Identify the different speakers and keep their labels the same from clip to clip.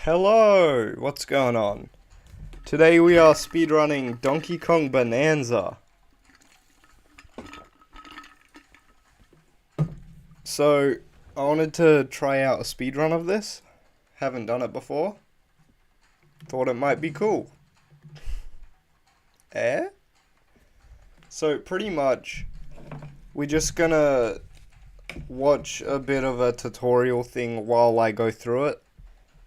Speaker 1: Hello, what's going on? Today we are speedrunning Donkeykong Bonanza. So, I wanted to try out a speedrun of this. Haven't done it before. Thought it might be cool. Eh? So, pretty much, we're just gonna watch a bit of a tutorial thing while I go through it.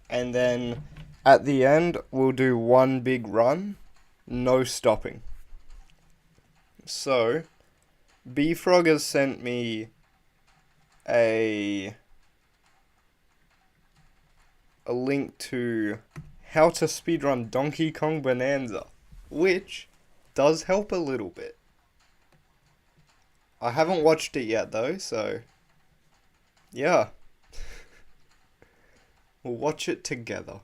Speaker 1: And then, at the end, we'll do one big run. No stopping. So, B-Frog has sent me a link to how to speedrun Donkeykong Bonanza, which does help a little bit. I haven't watched it yet though, so yeah. We'll watch it together.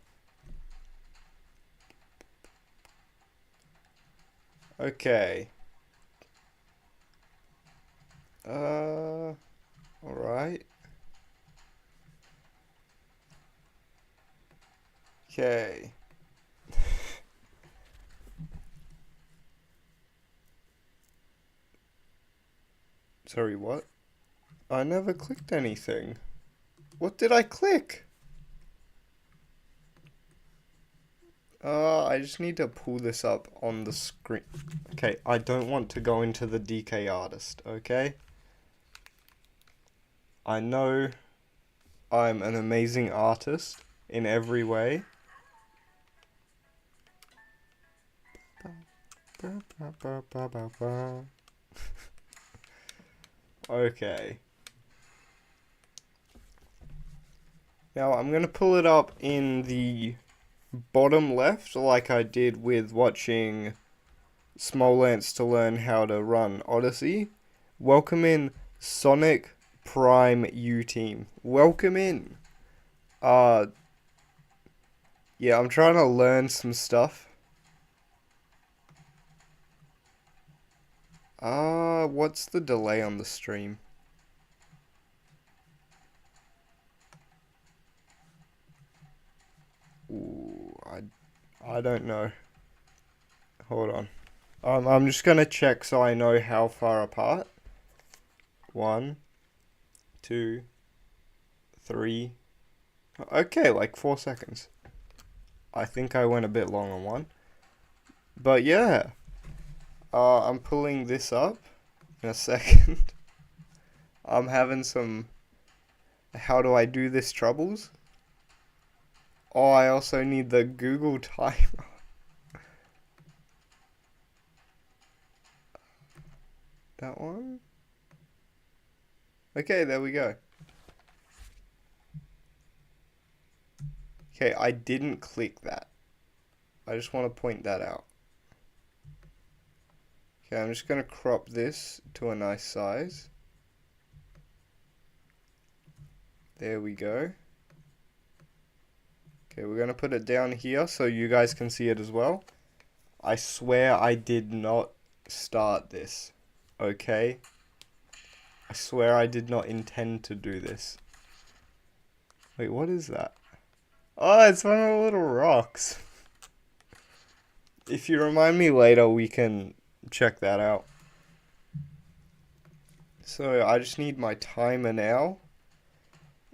Speaker 1: Okay. Alright. Okay. Sorry, what? I never clicked anything. What did I click? I just need to pull this up on the screen. Okay, I don't want to go into the DK artist, okay? I know I'm an amazing artist in every way. Okay. Now I'm going to pull it up in the bottom left like I did with watching Smolance to learn how to run Odyssey. Welcome in Sonic Prime U Team. Welcome in. Yeah, I'm trying to learn some stuff. What's the delay on the stream? Ooh, I don't know. Hold on. I'm just gonna check so I know how far apart. 1, 2, 3. Okay, like 4 seconds. I think I went a bit long on one. But yeah. I'm pulling this up in a second. I'm having some how do I do this troubles. Oh, I also need the Google timer. That one? Okay, there we go. Okay, I didn't click that. I just want to point that out. Okay, I'm just going to crop this to a nice size. There we go. Okay, we're going to put it down here so you guys can see it as well. I swear I did not start this. Okay? I swear I did not intend to do this. Wait, what is that? Oh, it's one of the little rocks. If you remind me later, we can check that out. So, I just need my timer now.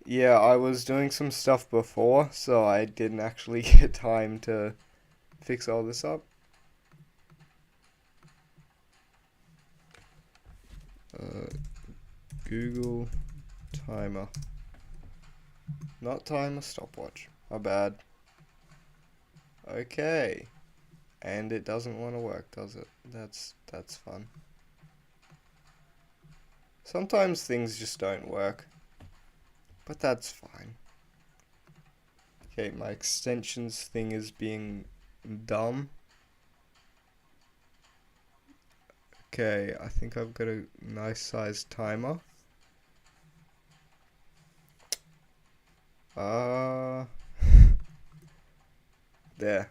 Speaker 1: Yeah, I was doing some stuff before, so I didn't actually get time to fix all this up. Google timer. Not timer, stopwatch. My bad. Okay. And it doesn't want to work, does it? That's fun. Sometimes things just don't work. But that's fine. Okay, my extensions thing is being dumb. Okay, I think I've got a nice sized timer. There.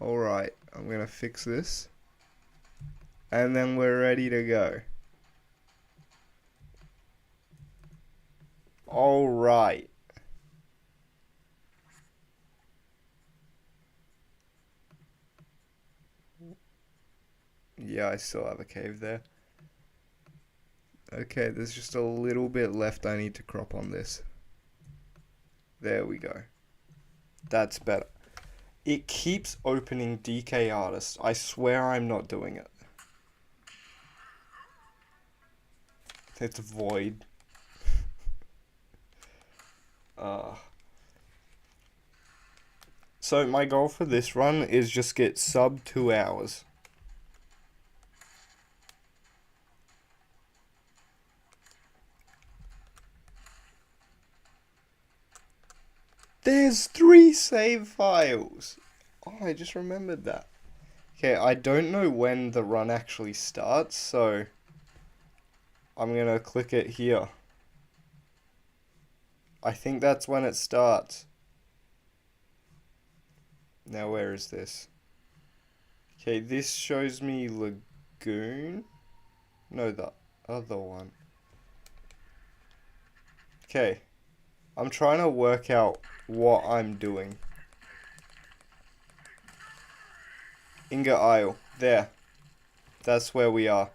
Speaker 1: Alright, I'm gonna fix this. And then we're ready to go. Alright. Yeah, I still have a cave there. Okay, there's just a little bit left I need to crop on this. There we go. That's better. It keeps opening DK Artist. I swear I'm not doing it. It's void. So my goal for this run is just get sub 2 hours. There's 3 save files. Oh, I just remembered that. Okay, I don't know when the run actually starts, so I'm gonna click it here. I think that's when it starts. Now where is this? Okay, this shows me Lagoon. No, the other one. Okay, I'm trying to work out what I'm doing. Inga Isle. There. That's where we are.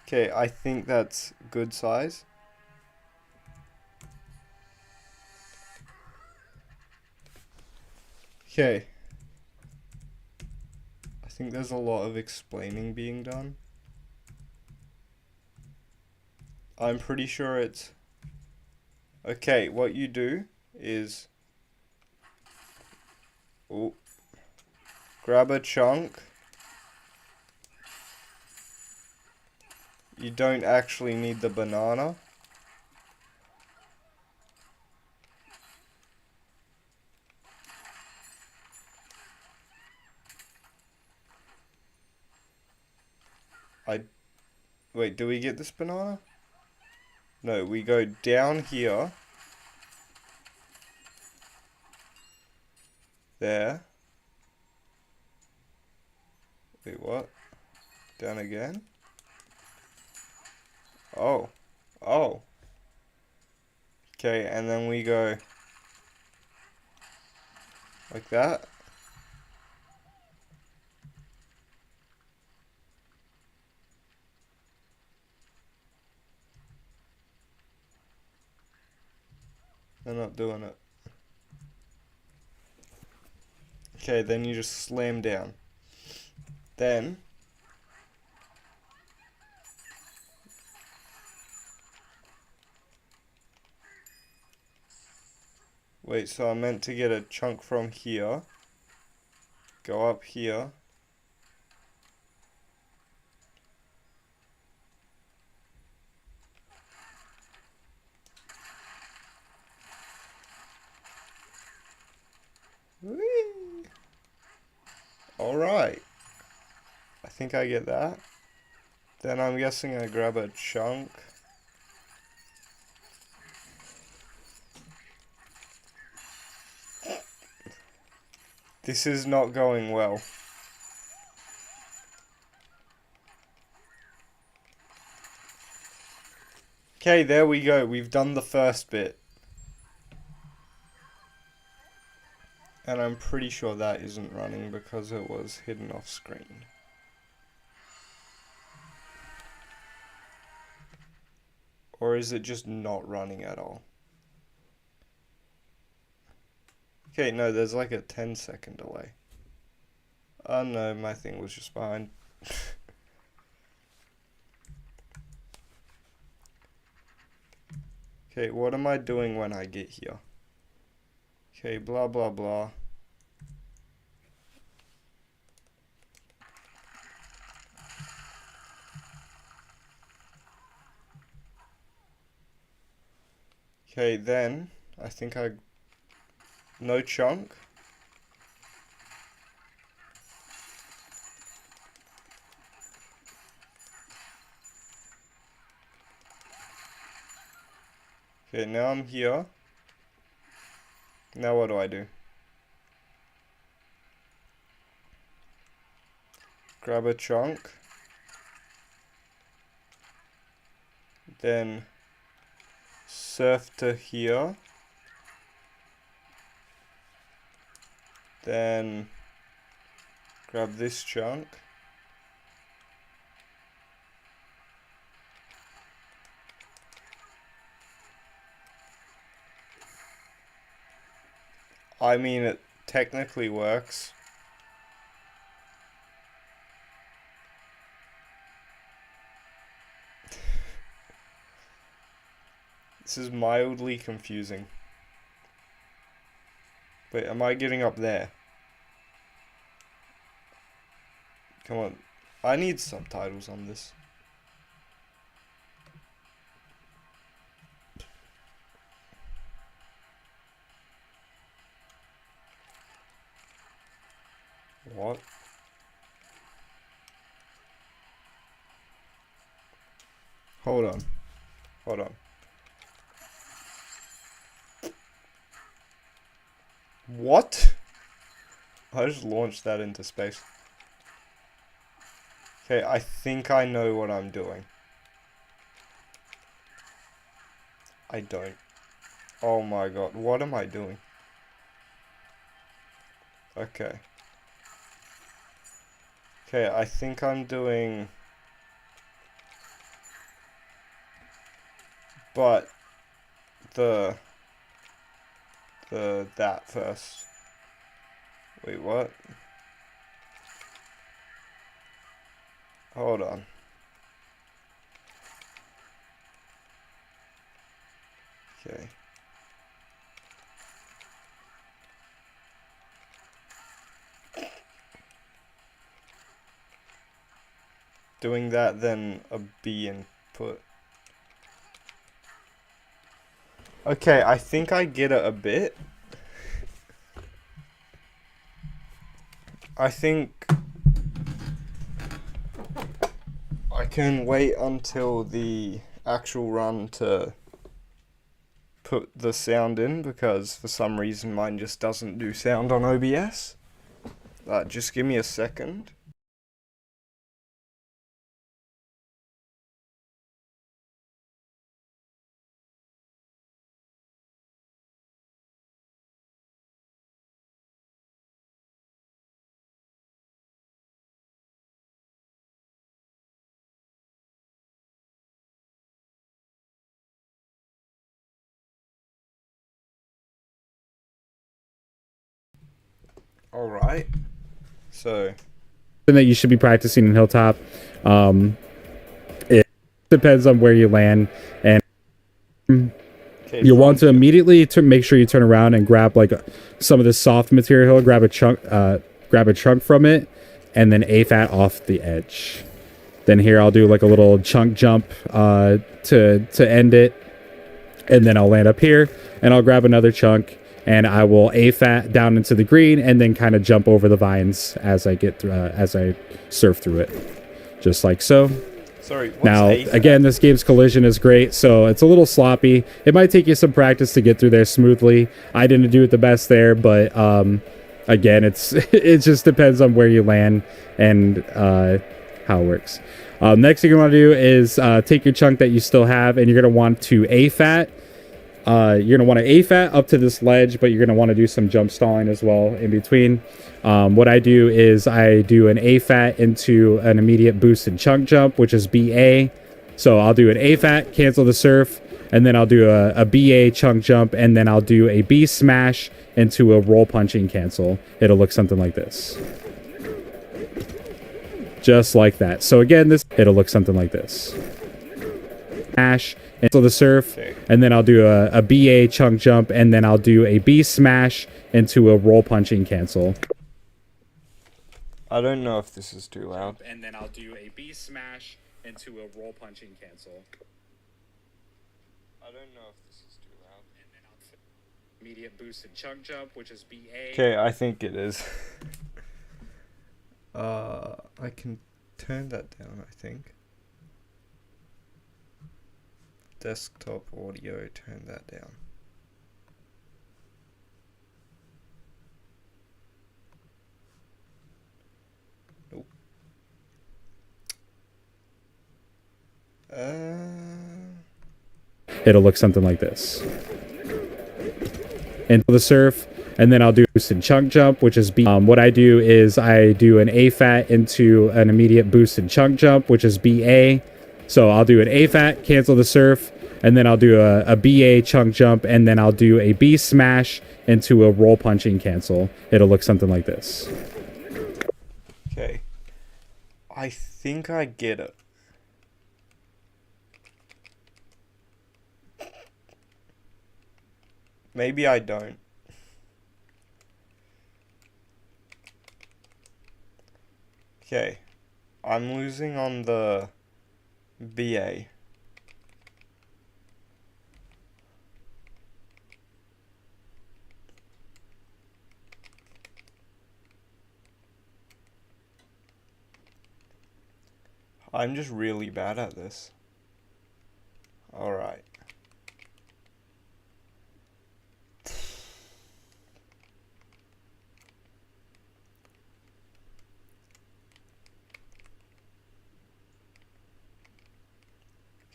Speaker 1: Okay, I think that's good size. Okay. I think there's a lot of explaining being done. I'm pretty sure it's... Okay, what you do is... Ooh. Grab a chunk. You don't actually need the banana. Wait, do we get this banana? No, we go down here. There. Wait, what? Down again? Oh. Oh. Okay, and then we go like that. They're not doing it. Okay, then you just slam down. Then wait, so I meant to get a chunk from here. Go up here. Whee! Alright. I think I get that. Then I'm guessing I grab a chunk. This is not going well. Okay, there we go. We've done the first bit. And I'm pretty sure that isn't running because it was hidden off screen. Or is it just not running at all? Okay, no, there's like a 10-second delay. Oh no, my thing was just behind. Okay, what am I doing when I get here? Okay, blah blah blah. Okay, then I think no chunk. Okay, now I'm here. Now what do I do? Grab a chunk. Then surf to here. Then Grab this chunk. I mean, it technically works. This is mildly confusing. Wait, am I getting up there? Come on. I need subtitles on this. What? Hold on. Hold on. What? I just launched that into space. Okay, I think I know what I'm doing. I don't. Oh my god, what am I doing? Okay. Okay, I think I'm doing... But... that first. Wait, what? Hold on. Okay. Doing that, then a B input. Okay, I think I get it a bit. I think I can wait until the actual run to put the sound in, because for some reason mine just doesn't do sound on OBS. Just give me a second. Alright. So...
Speaker 2: that you should be practicing in Hilltop. It depends on where you land, and
Speaker 1: okay,
Speaker 2: you want to immediately make sure you turn around and grab like some of the soft material, grab a chunk from it, and then AFAT off the edge. Then here I'll do like a little chunk jump to end it, and then I'll land up here and I'll grab another chunk and I will AFAT down into the green and then kind of jump over the vines as I get through, as I surf through it, just like so.
Speaker 1: Sorry, what's
Speaker 2: now,
Speaker 1: AFAT? Again,
Speaker 2: this game's collision is great, so it's a little sloppy. It might take you some practice to get through there smoothly. I didn't do it the best there, but again, it just depends on where you land and how it works. Next thing you want to do is take your chunk that you still have, and you're going to want to AFAT. You're going to want to AFAT up to this ledge, but you're going to want to do some jump stalling as well in between. What I do is I do an AFAT into an immediate boosted chunk jump, which is BA. So I'll do an AFAT, cancel the surf, and then I'll do a BA chunk jump, and then I'll do a B smash into a roll punching cancel. It'll look something like this. Just like that. So again, it'll look something like this. Smash, cancel the surf, and then I'll do a BA chunk jump, and then I'll do a B smash into a roll punching cancel.
Speaker 1: I don't know if this is too loud.
Speaker 2: And then I'll do a B smash into a roll punching cancel.
Speaker 1: I don't know if this is too loud.
Speaker 2: And then I'll immediate boosted chunk jump, which is BA.
Speaker 1: Okay, I think it is. I can turn that down, I think. Desktop audio, turn that down. Nope. It'll look something like this. Into the surf,
Speaker 2: and then I'll do boost and chunk jump, which is B. What I do is I do an A fat into an immediate boost and chunk jump, which is BA. So I'll do an A fat, cancel the surf, and then I'll do a BA chunk jump, and then I'll do a B smash into a roll punching cancel. It'll look something like this.
Speaker 1: Okay. I think I get it. Maybe I don't. Okay. I'm losing on the BA. I'm just really bad at this. Alright.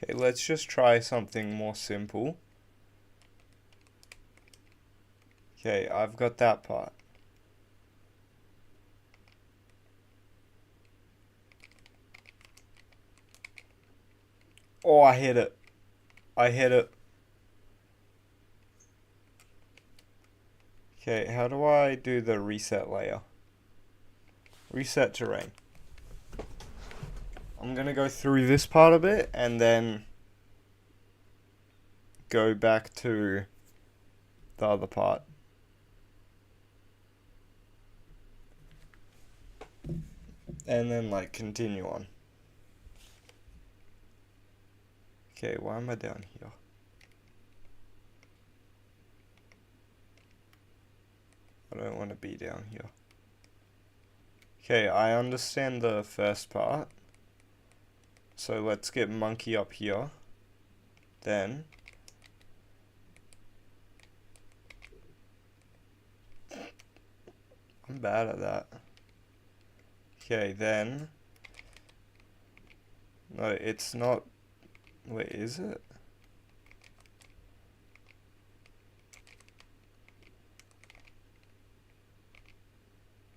Speaker 1: Okay, let's just try something more simple. Okay, I've got that part. Oh, I hit it. I hit it. Okay, how do I do the reset layer? Reset terrain. I'm gonna go through this part of it and then go back to the other part. And then like continue on. Okay, why am I down here? I don't want to be down here. Okay, I understand the first part. So let's get monkey up here. Then I'm bad at that. Okay, then no, it's not. Wait, is it?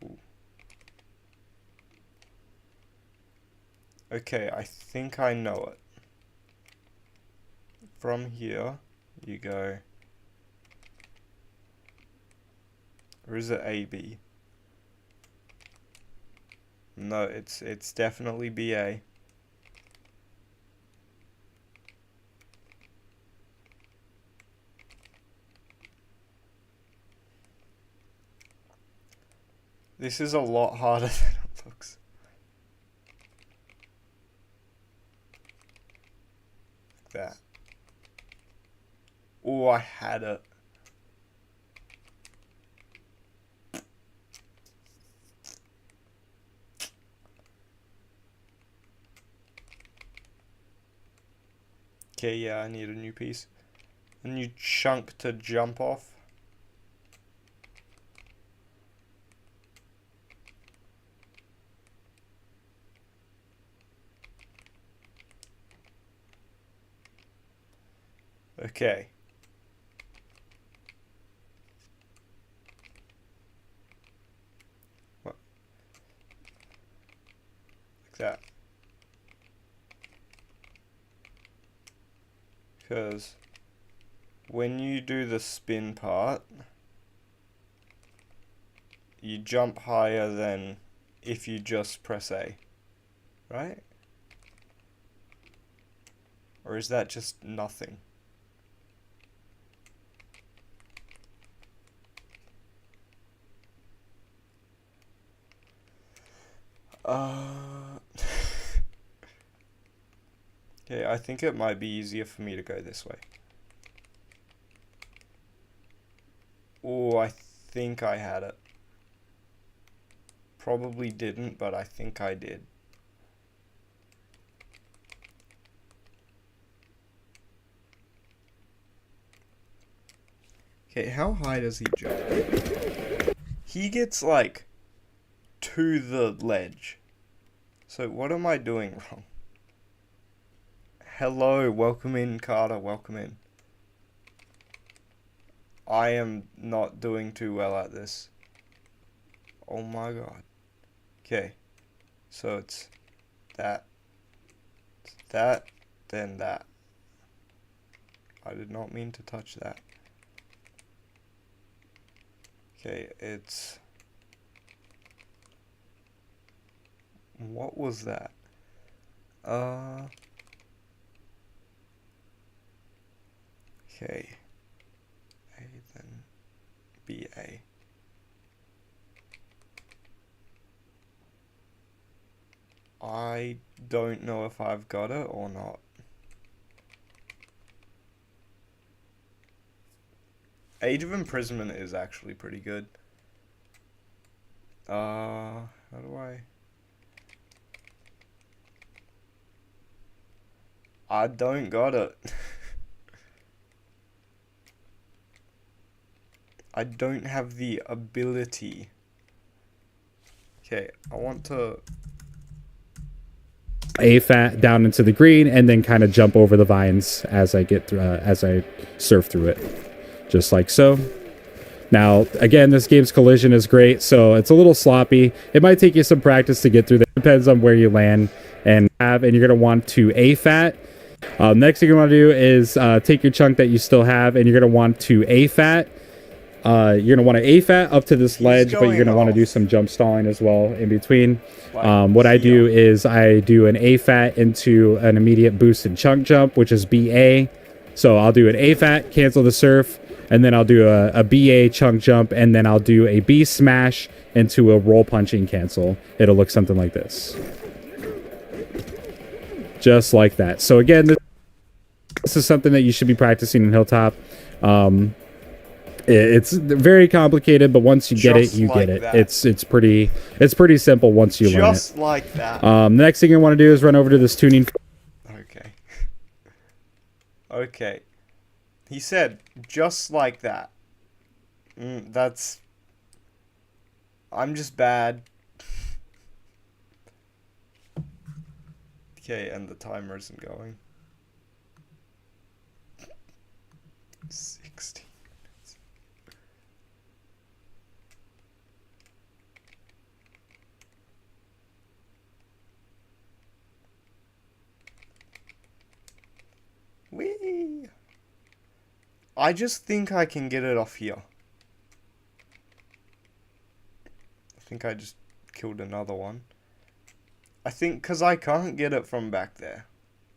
Speaker 1: Ooh. Okay, I think I know it. From here, you go. Or is it AB? No, it's definitely BA. This is a lot harder than it looks. Like that. Oh, I had it. Okay, yeah, I need a new piece. A new chunk to jump off. Okay. What? Like that. Because when you do the spin part, you jump higher than if you just press A, right? Or is that just nothing? Okay, I think it might be easier for me to go this way. Oh, I think I had it. Probably didn't, but I think I did. Okay, how high does he jump? He gets like to the ledge. So what am I doing wrong? Hello, welcome in, Carter, welcome in. I am not doing too well at this. Oh my god. Okay. So it's that, then that. I did not mean to touch that. Okay, it's... What was that? Okay. A, then B, A. I don't know if I've got it or not. Age of Imprisonment is actually pretty good. How do I don't got it. I don't have the ability. Okay, I want to...
Speaker 2: A-fat down into the green and then kind of jump over the vines as I get through, as I surf through it, just like so. Now, again, this game's collision is great, so it's a little sloppy. It might take you some practice to get through that. Depends on where you land and you're going to want to A-fat. Next thing you want to do is take your chunk that you still have and you're going to want to A-fat. You're going to want to A-fat up to this ledge, but you're going to want to do some jump stalling as well in between. What I do is I do an A-fat into an immediate boosted chunk jump, which is BA. So I'll do an A-fat, cancel the surf, and then I'll do a BA chunk jump, and then I'll do a B smash into a roll punching cancel. It'll look something like this. Just like that. So again, this is something that you should be practicing in Hilltop. It's very complicated, but once you get it, you get it. It's pretty simple once you learn it.
Speaker 1: Just like that.
Speaker 2: The next thing you want to do is run over to this tuning.
Speaker 1: Okay. Okay. He said, just like that. That's... I'm just bad. Okay, and the timer isn't going. 16 minutes. Whee! I just think I can get it off here. I think I just killed another one. I think because I can't get it from back there.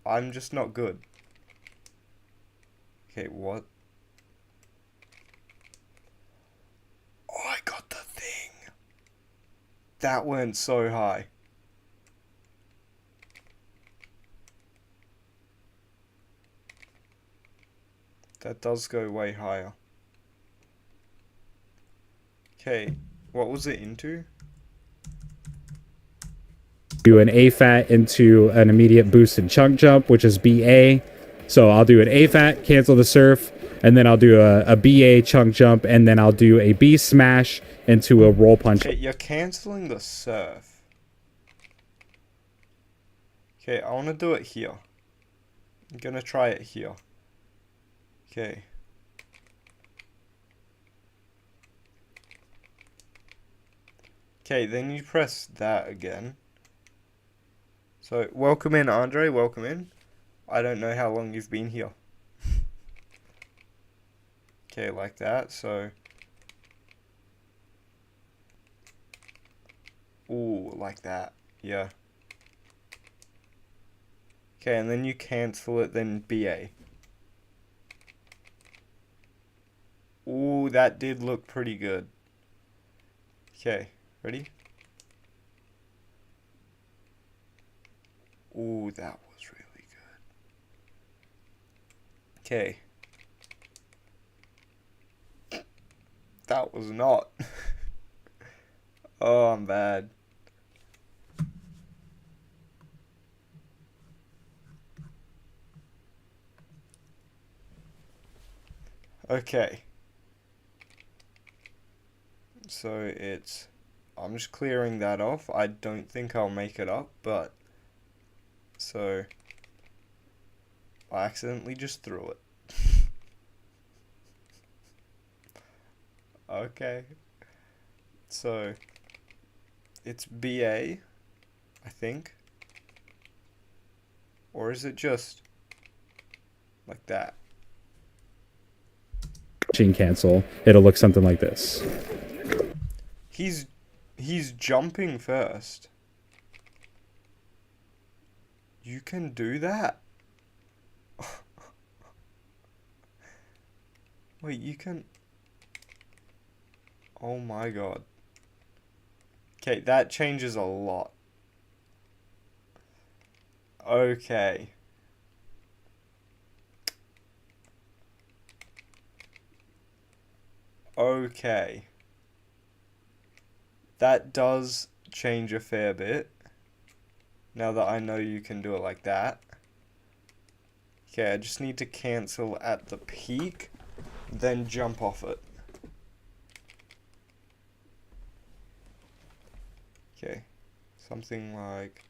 Speaker 1: I'm just not good. Okay, what? Oh, I got the thing. That went so high. That does go way higher. Okay, what was it into?
Speaker 2: Do an A-fat into an immediate boosted chunk jump, which is BA. So I'll do an A-fat, cancel the surf, and then I'll do a BA chunk jump, and then I'll do a B smash into a roll punch.
Speaker 1: Okay, you're canceling the surf. Okay, I want to do it here. I'm gonna try it here. Okay. Okay, then you press that again. So, welcome in, Andre, welcome in. I don't know how long you've been here. Okay, like that, so... Ooh, like that, yeah. Okay, and then you cancel it, then BA. Ooh, that did look pretty good. Okay, ready? Ooh, that was really good. Okay. That was not. Oh, I'm bad. Okay. So it's... I'm just clearing that off. I don't think I'll make it up, but... So... I accidentally just threw it. Okay. So, it's BA, I think. Or is it just like that?
Speaker 2: Machine cancel, it'll look something like this.
Speaker 1: He's jumping first. You can do that? Wait, you can... Oh my god. Okay, that changes a lot. Okay. Okay. That does change a fair bit. Now that I know you can do it like that. Okay, I just need to cancel at the peak, then jump off it. Okay. Something like...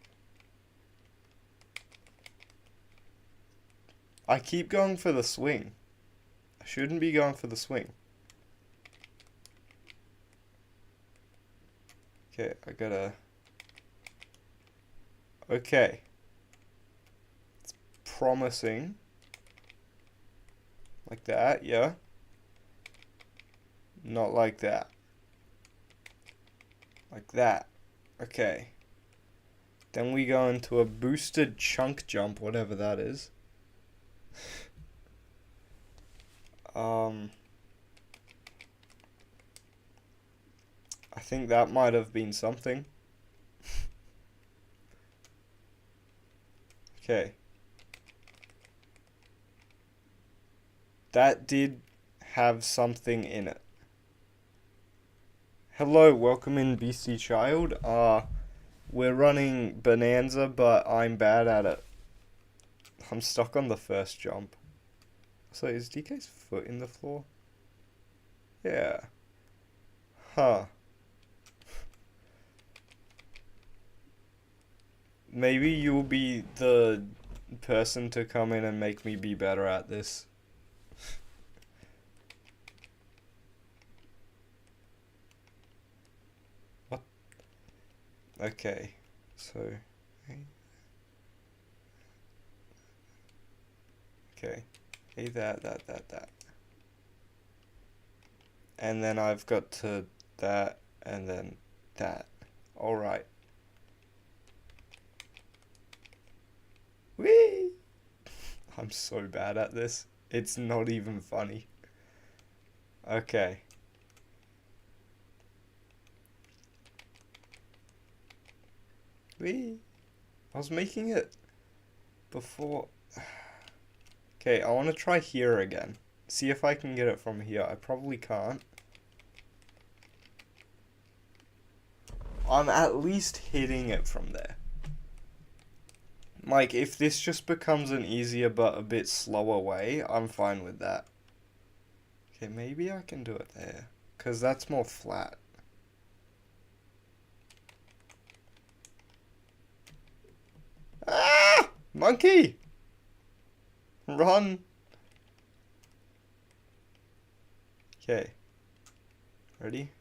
Speaker 1: I keep going for the swing. I shouldn't be going for the swing. Okay, I gotta... Okay. It's promising. Like that, yeah. Not like that. Like that. Okay. Then we go into a boosted chunk jump, whatever that is. I think that might have been something. Okay. That did have something in it. Hello, welcome in BC Child. We're running Bonanza, but I'm bad at it. I'm stuck on the first jump. So is DK's foot in the floor? Yeah. Huh. Maybe you'll be the person to come in and make me be better at this. What? Okay. So... Okay. Hey, that. And then I've got to that, and then that. Alright. Whee! I'm so bad at this. It's not even funny. Okay. Whee! I was making it before... Okay, I want to try here again. See if I can get it from here. I probably can't. I'm at least hitting it from there. Like, if this just becomes an easier but a bit slower way, I'm fine with that. Okay, maybe I can do it there. Because that's more flat. Ah! Monkey! Run! Okay. Ready?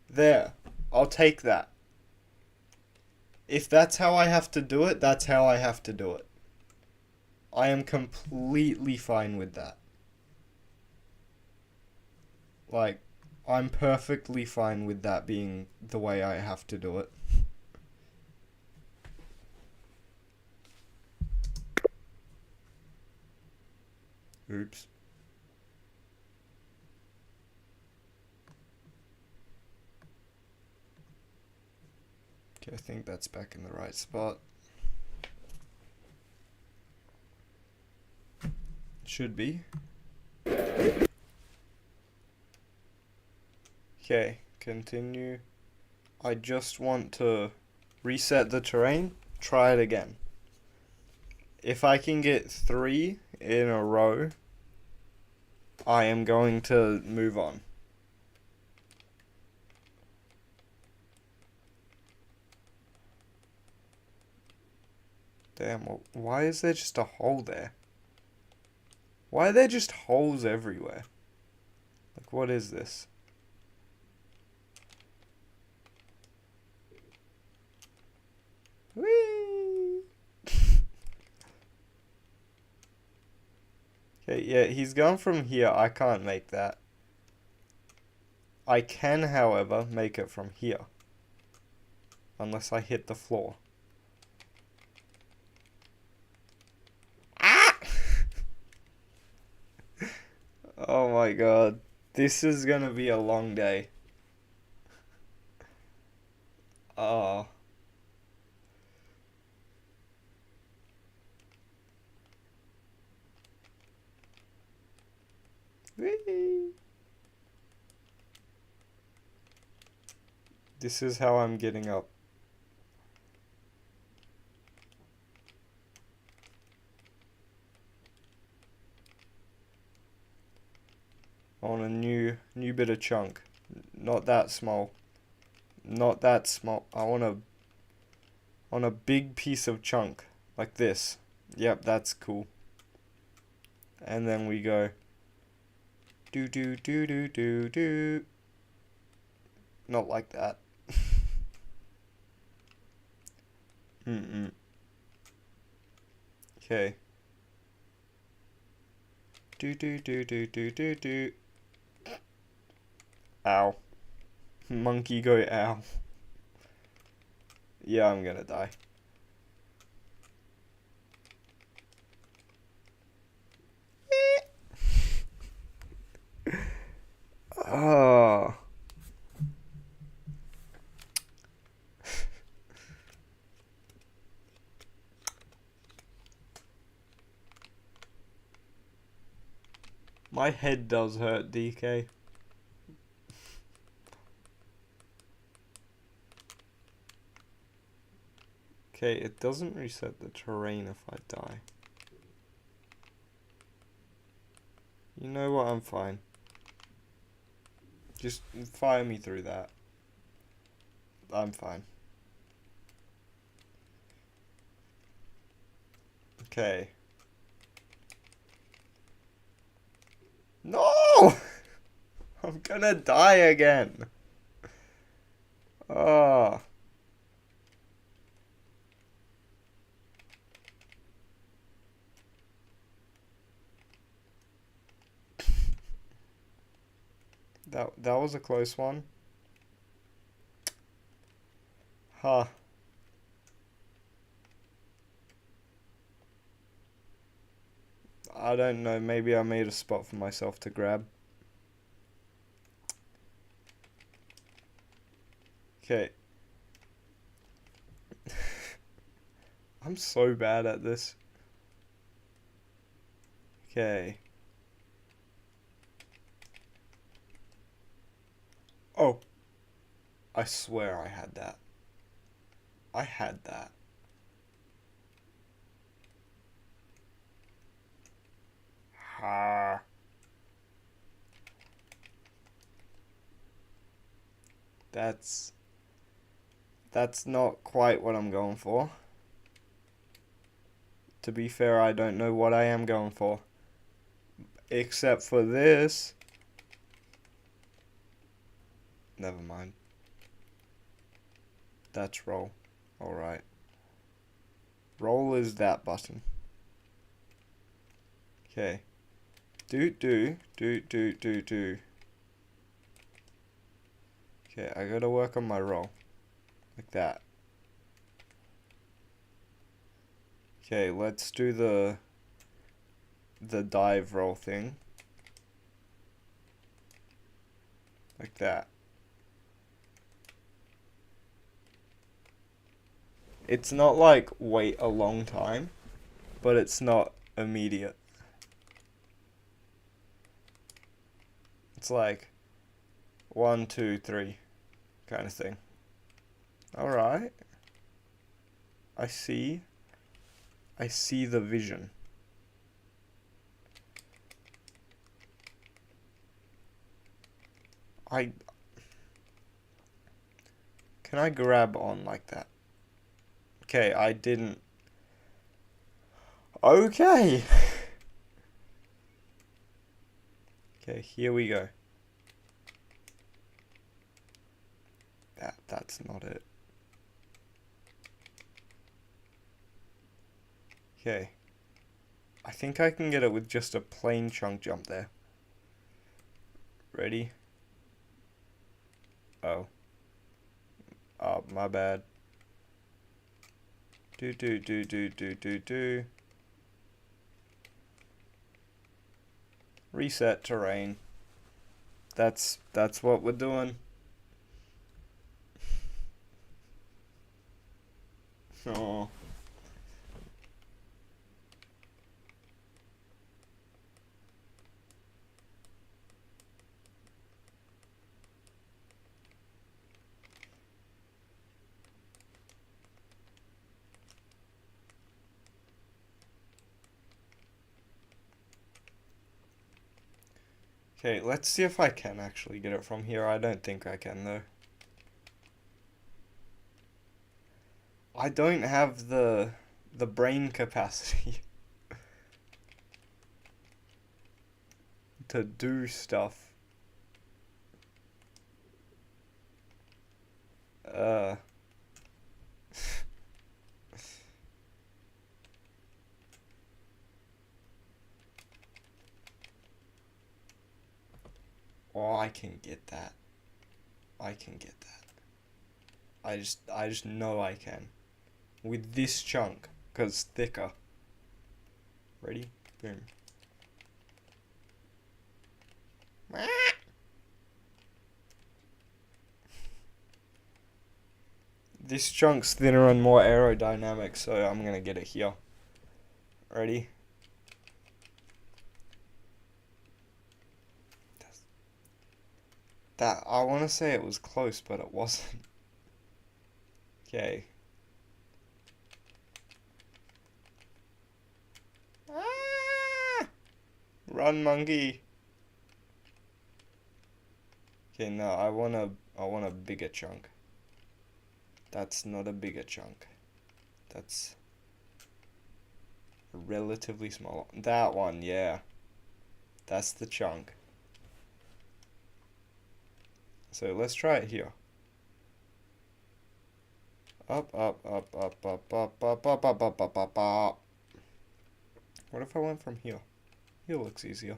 Speaker 1: There. I'll take that. If that's how I have to do it, that's how I have to do it. I am completely fine with that. Like, I'm perfectly fine with that being the way I have to do it. Oops. Okay, I think that's back in the right spot. Should be. Okay, continue. I just want to reset the terrain, try it again. If I can get 3 in a row, I am going to move on. Damn, why is there just a hole there? Why are there just holes everywhere? Like, what is this? Whee! Okay, yeah, he's gone from here. I can't make that. I can, however, make it from here. Unless I hit the floor. Ah! Oh my god. This is gonna be a long day. Oh. Whee! This is how I'm getting up. On a new bit of chunk. Not that small. Not that small. I want on a big piece of chunk. Like this. Yep, that's cool. And then we go do do do do do do. Not like that. Mm-mm. Okay. Do do do do do do do. Ow. Monkey go ow. Yeah, I'm gonna die. Oh. My head does hurt, DK. Okay, it doesn't reset the terrain if I die. You know what, I'm fine. Just fire me through that. I'm fine. Okay. No! I'm gonna die again. Oh. That was a close one. Huh. I don't know, maybe I made a spot for myself to grab. Okay. I'm so bad at this. Okay. Oh. I swear I had that. I had that. Ha. That's not quite what I'm going for. To be fair, I don't know what I am going for. Except for this. Never mind. That's roll. Alright. Roll is that button. Okay. Do. Okay, I gotta work on my roll. Like that. Okay, let's do the dive roll thing. Like that. It's not like wait a long time, but it's not immediate. It's like 1, 2, 3 kind of thing. Alright. I see the vision. Can I grab on like that? Okay, I didn't. Okay. Okay, here we go. That's not it. Okay. I think I can get it with just a plain chunk jump there. Ready? Oh. Oh, my bad. Do. Reset terrain. That's what we're doing. Oh. Okay, let's see if I can actually get it from here. I don't think I can though. I don't have the brain capacity to do stuff. Oh, I can get that. I can get that. I just know I can. With this chunk, cause thicker. Ready? Boom. This chunk's thinner and more aerodynamic, so I'm gonna get it here. Ready? That, I want to say it was close, but it wasn't. Okay. Ah! Run, monkey. Okay, no, I want a bigger chunk. That's not a bigger chunk. That's a relatively small. That one, yeah. That's the chunk. So let's try it here. Up. What if I went from here? Here looks easier.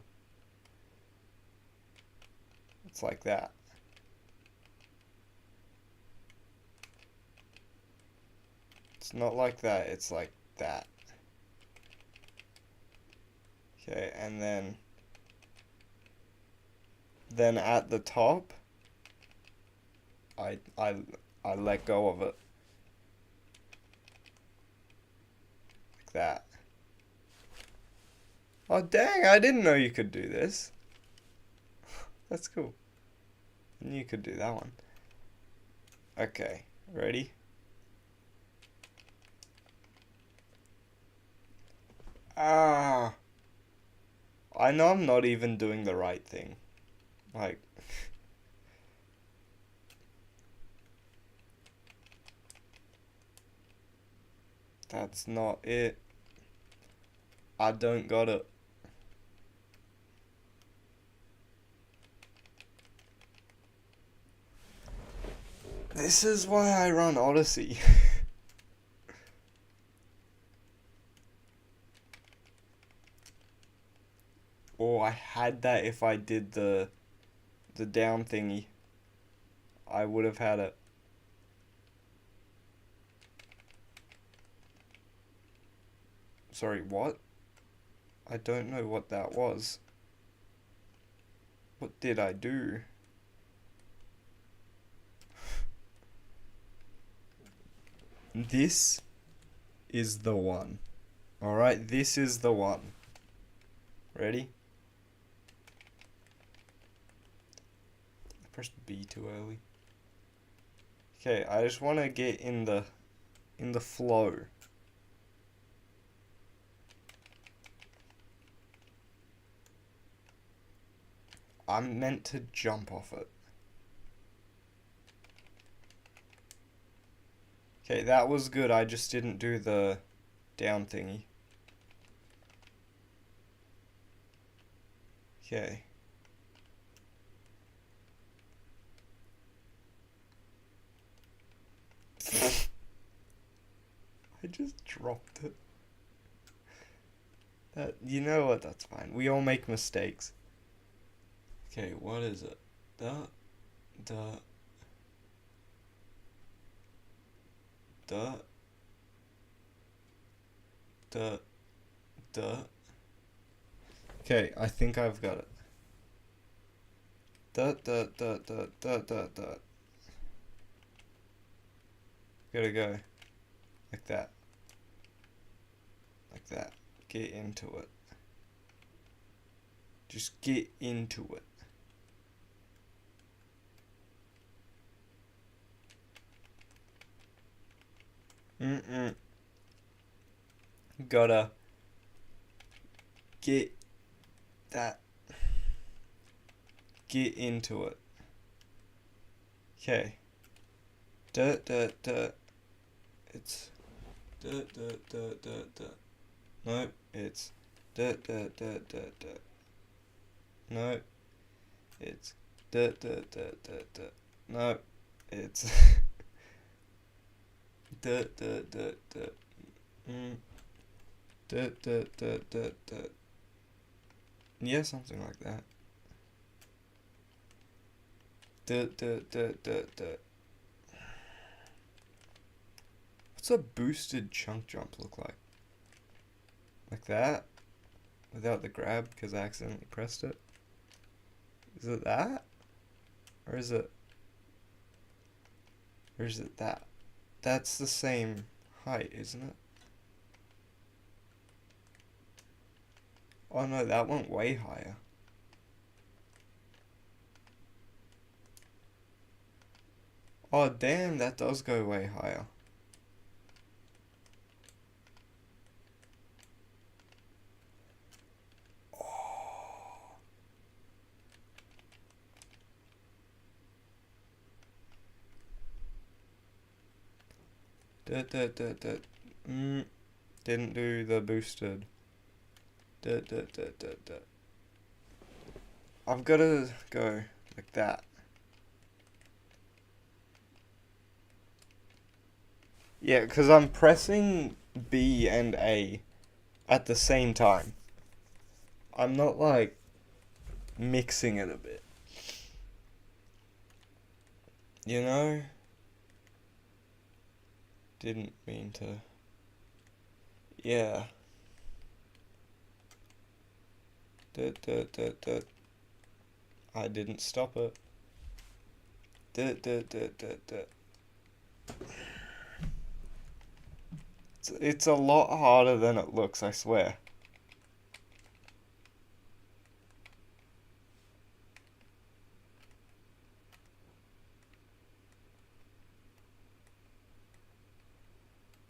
Speaker 1: It's like that. It's not like that, it's like that. Okay, and then at the top, I let go of it. Like that. Oh dang, I didn't know you could do this. That's cool. And you could do that one. Okay, ready? Ah. I know I'm not even doing the right thing. Like, that's not it. I don't got it. This is why I run Odyssey. Oh, I had that if I did the down thingy. I would have had it. Sorry, what? I don't know what that was. What did I do? This is the one. Alright, this is the one. Ready? I pressed B too early. Okay, I just want to get in the flow. I'm meant to jump off it. Okay, that was good. I just didn't do the down thingy. Okay. just dropped it. That, you know what, that's fine. We all make mistakes. Okay, what is it? The the Okay, I think I've got it. The. Gotta go. Like that. Like that. Get into it. Just get into it. Gotta get that. Get into it. Okay. It's no, it's no, it's no, it's yeah, something like that. What's a boosted chunk jump look like? Like that? Without the grab because I accidentally pressed it? Is it that? Or is it that? That's the same height, isn't it? Oh no, that went way higher. Oh damn, that does go way higher. Didn't do the boosted. I've gotta go like that. Yeah, because I'm pressing B and A at the same time. I'm not like mixing it a bit. You know? Didn't mean to. Yeah. I didn't stop it. It's a lot harder than it looks, I swear.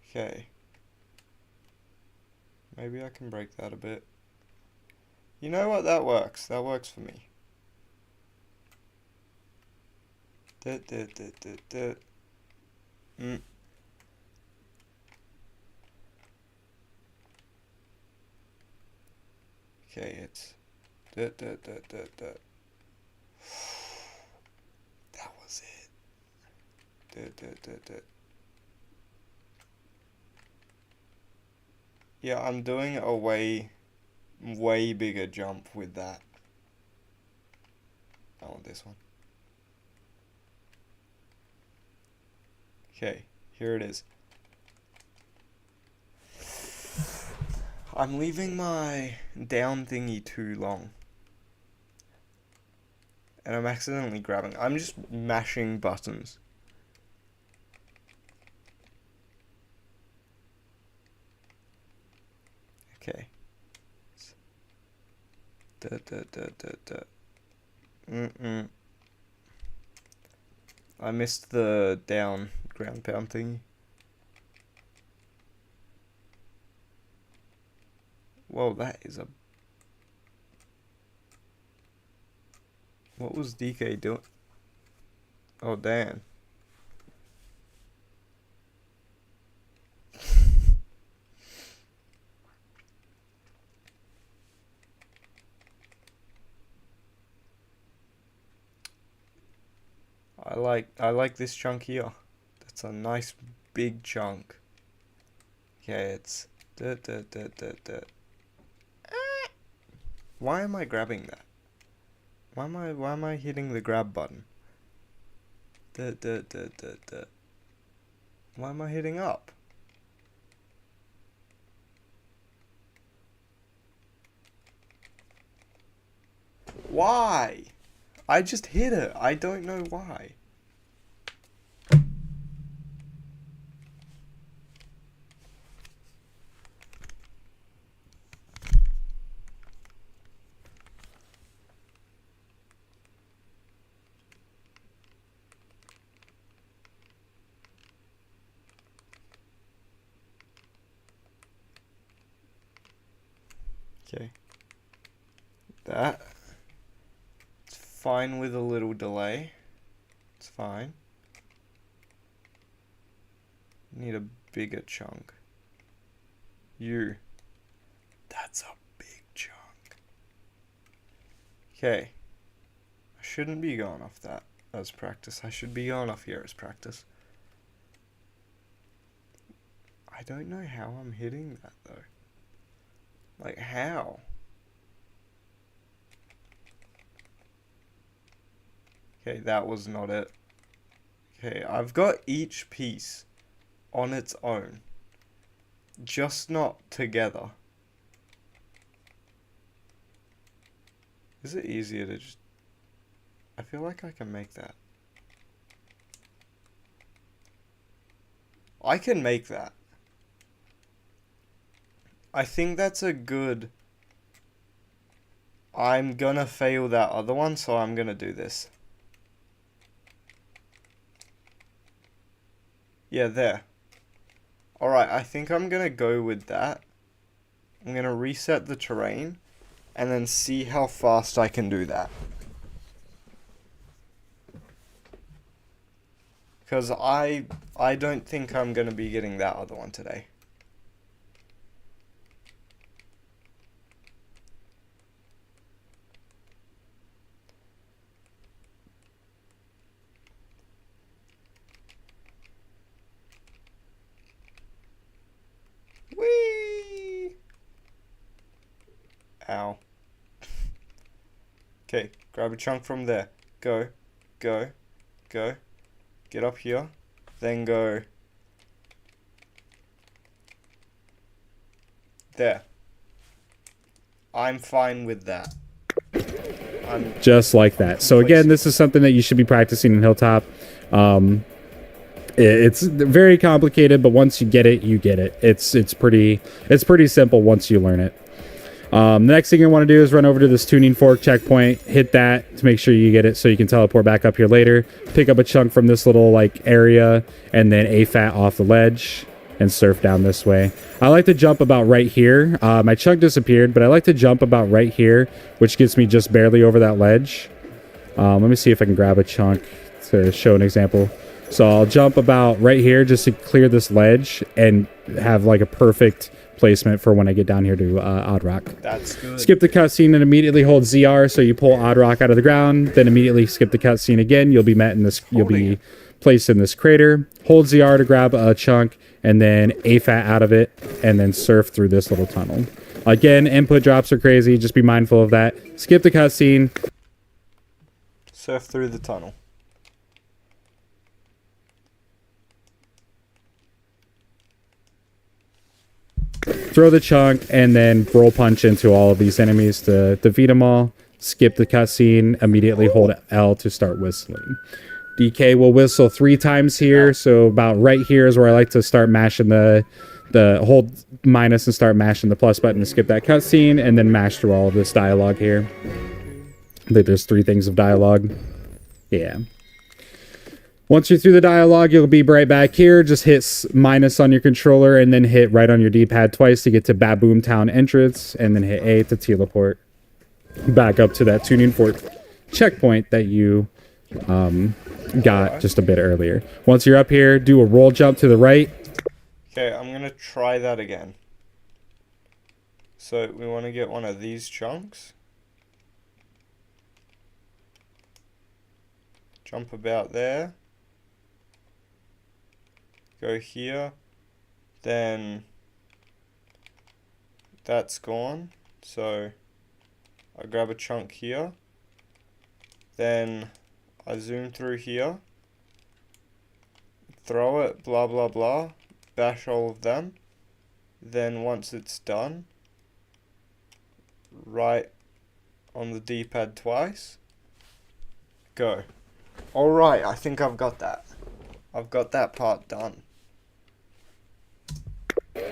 Speaker 1: Okay. Maybe I can break that a bit. You know what? That works. That works for me. Mm. Okay, it's that was it. Yeah, I'm doing a way bigger jump with that. I want this one. Okay, here it is. I'm leaving my down thingy too long. And I'm accidentally grabbing. I'm just mashing buttons. Okay. I missed the down ground pound thingy. Whoa, that is a... What was DK doing? Oh, damn. I like this chunk here. That's a nice big chunk. Okay, it's... Why am I grabbing that? Why am I hitting the grab button? Why am I hitting up? Why? I just hit it. I don't know why. Okay. That. It's fine with a little delay. It's fine. Need a bigger chunk. That's a big chunk. Okay. I shouldn't be going off that as practice. I should be going off here as practice. I don't know how I'm hitting that though. Like how? Okay, that was not it. Okay, I've got each piece on its own. Just not together. Is it easier to just... I feel like I can make that. I can make that. I think that's a good... I'm gonna fail that other one, so I'm gonna do this. Yeah, there. Alright, I think I'm gonna go with that. I'm gonna reset the terrain and then see how fast I can do that. Because I don't think I'm gonna be getting that other one today. Whee! Ow. Okay, grab a chunk from there. Go, go, go. Get up here. Then go. There. I'm fine with that.
Speaker 2: Just like that. So again, this is something that you should be practicing in Hilltop. It's very complicated, but once you get it, you get it. It's pretty simple once you learn it. The next thing you want to do is run over to this tuning fork checkpoint, hit that to make sure you get it so you can teleport back up here later. Pick up a chunk from this little like area and then AFAT off the ledge and surf down this way. I like to jump about right here. My chunk disappeared, but I like to jump about right here, which gets me just barely over that ledge. Let me see if I can grab a chunk to show an example. So I'll jump about right here just to clear this ledge and have like a perfect placement for when I get down here to Odd Rock.
Speaker 1: That's good.
Speaker 2: Skip the cutscene and immediately hold ZR so you pull Odd Rock out of the ground. Then immediately skip the cutscene again. You'll be met in this. You'll be placed in this crater. Hold ZR to grab a chunk and then AFAT out of it and then surf through this little tunnel. Again, input drops are crazy. Just be mindful of that. Skip the cutscene.
Speaker 1: Surf through the tunnel.
Speaker 2: Throw the chunk and then roll punch into all of these enemies to defeat them all. Skip the cutscene. Immediately hold L to start whistling. DK will whistle 3 times here. So about right here is where I like to start mashing the hold minus and start mashing the plus button to skip that cutscene and then mash through all of this dialogue here. I think there's 3 things of dialogue. Yeah. Once you're through the dialogue, you'll be right back here. Just hit minus on your controller and then hit right on your D-pad twice to get to Baboom Town entrance and then hit A to teleport back up to that tuning fork checkpoint that you got just a bit earlier. Once you're up here, do a roll jump to the right.
Speaker 1: Okay, I'm going to try that again. So we want to get one of these chunks. Jump about there. Go here. Then That's gone. So I grab a chunk here. Then I zoom through here. Throw it, blah blah blah. Bash all of them. Then once it's done, right on the D-pad twice. Go. Alright, I think I've got that. I've got that part done.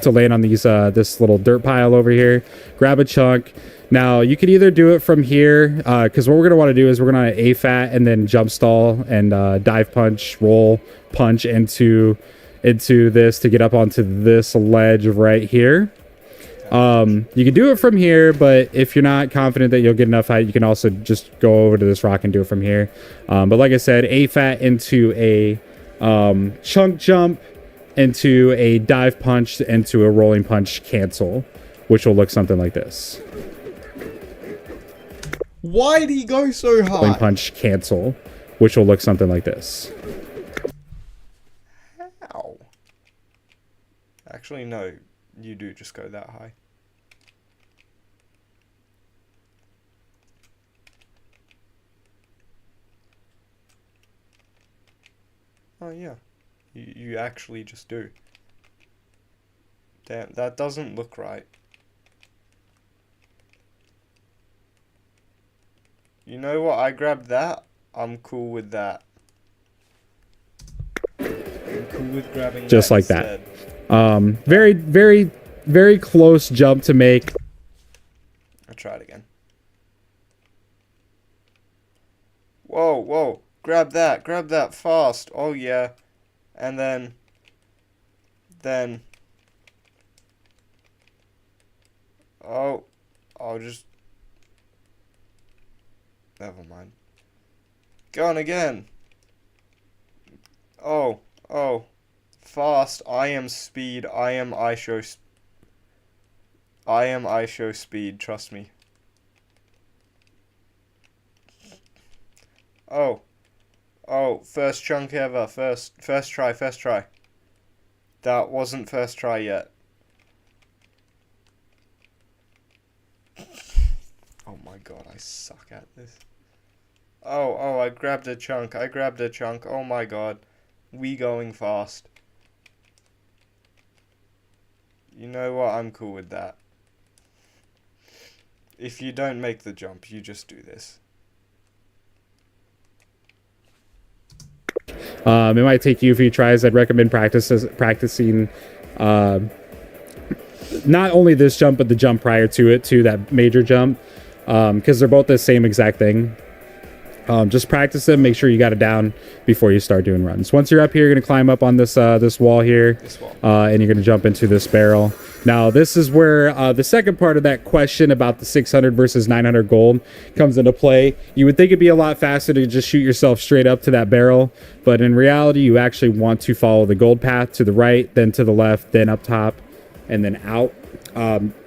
Speaker 2: To land on these this little dirt pile over here, grab a chunk. Now you could either do it from here, because what we're gonna want to do is we're gonna AFAT and then jump stall and dive punch, roll, punch into this to get up onto this ledge right here. You can do it from here, but if you're not confident that you'll get enough height, you can also just go over to this rock and do it from here. But like I said, AFAT into a chunk jump, into a dive punch, into a rolling punch cancel, which will look something like this.
Speaker 1: Why'd he go so high?
Speaker 2: Rolling punch cancel, which will look something like this.
Speaker 1: How? Actually, no. You do just go that high. Oh yeah. You actually just do. Damn, that doesn't look right. You know what? I grabbed that. I'm cool with that. I'm cool with grabbing
Speaker 2: just
Speaker 1: that
Speaker 2: like
Speaker 1: instead.
Speaker 2: That. Very, very, very close jump to make.
Speaker 1: I'll try it again. Whoa, whoa. Grab that fast. Oh yeah. And then oh, I'll just, never mind. Going again. Oh, fast. I am speed. I am ISO speed, trust me. Oh, first chunk ever. First try. That wasn't first try yet. Oh my god, I suck at this. Oh, I grabbed a chunk. Oh my god. We going fast. You know what? I'm cool with that. If you don't make the jump, you just do this.
Speaker 2: It might take you a few tries. I'd recommend practicing not only this jump, but the jump prior to it, to that major jump, because they're both the same exact thing. Just practice them. Make sure you got it down before you start doing runs. Once you're up here, you're going to climb up on this this wall here, and you're going to jump into this barrel. Now, this is where the second part of that question about the 600 versus 900 gold comes into play. You would think it'd be a lot faster to just shoot yourself straight up to that barrel, but in reality, you actually want to follow the gold path to the right, then to the left, then up top, and then out.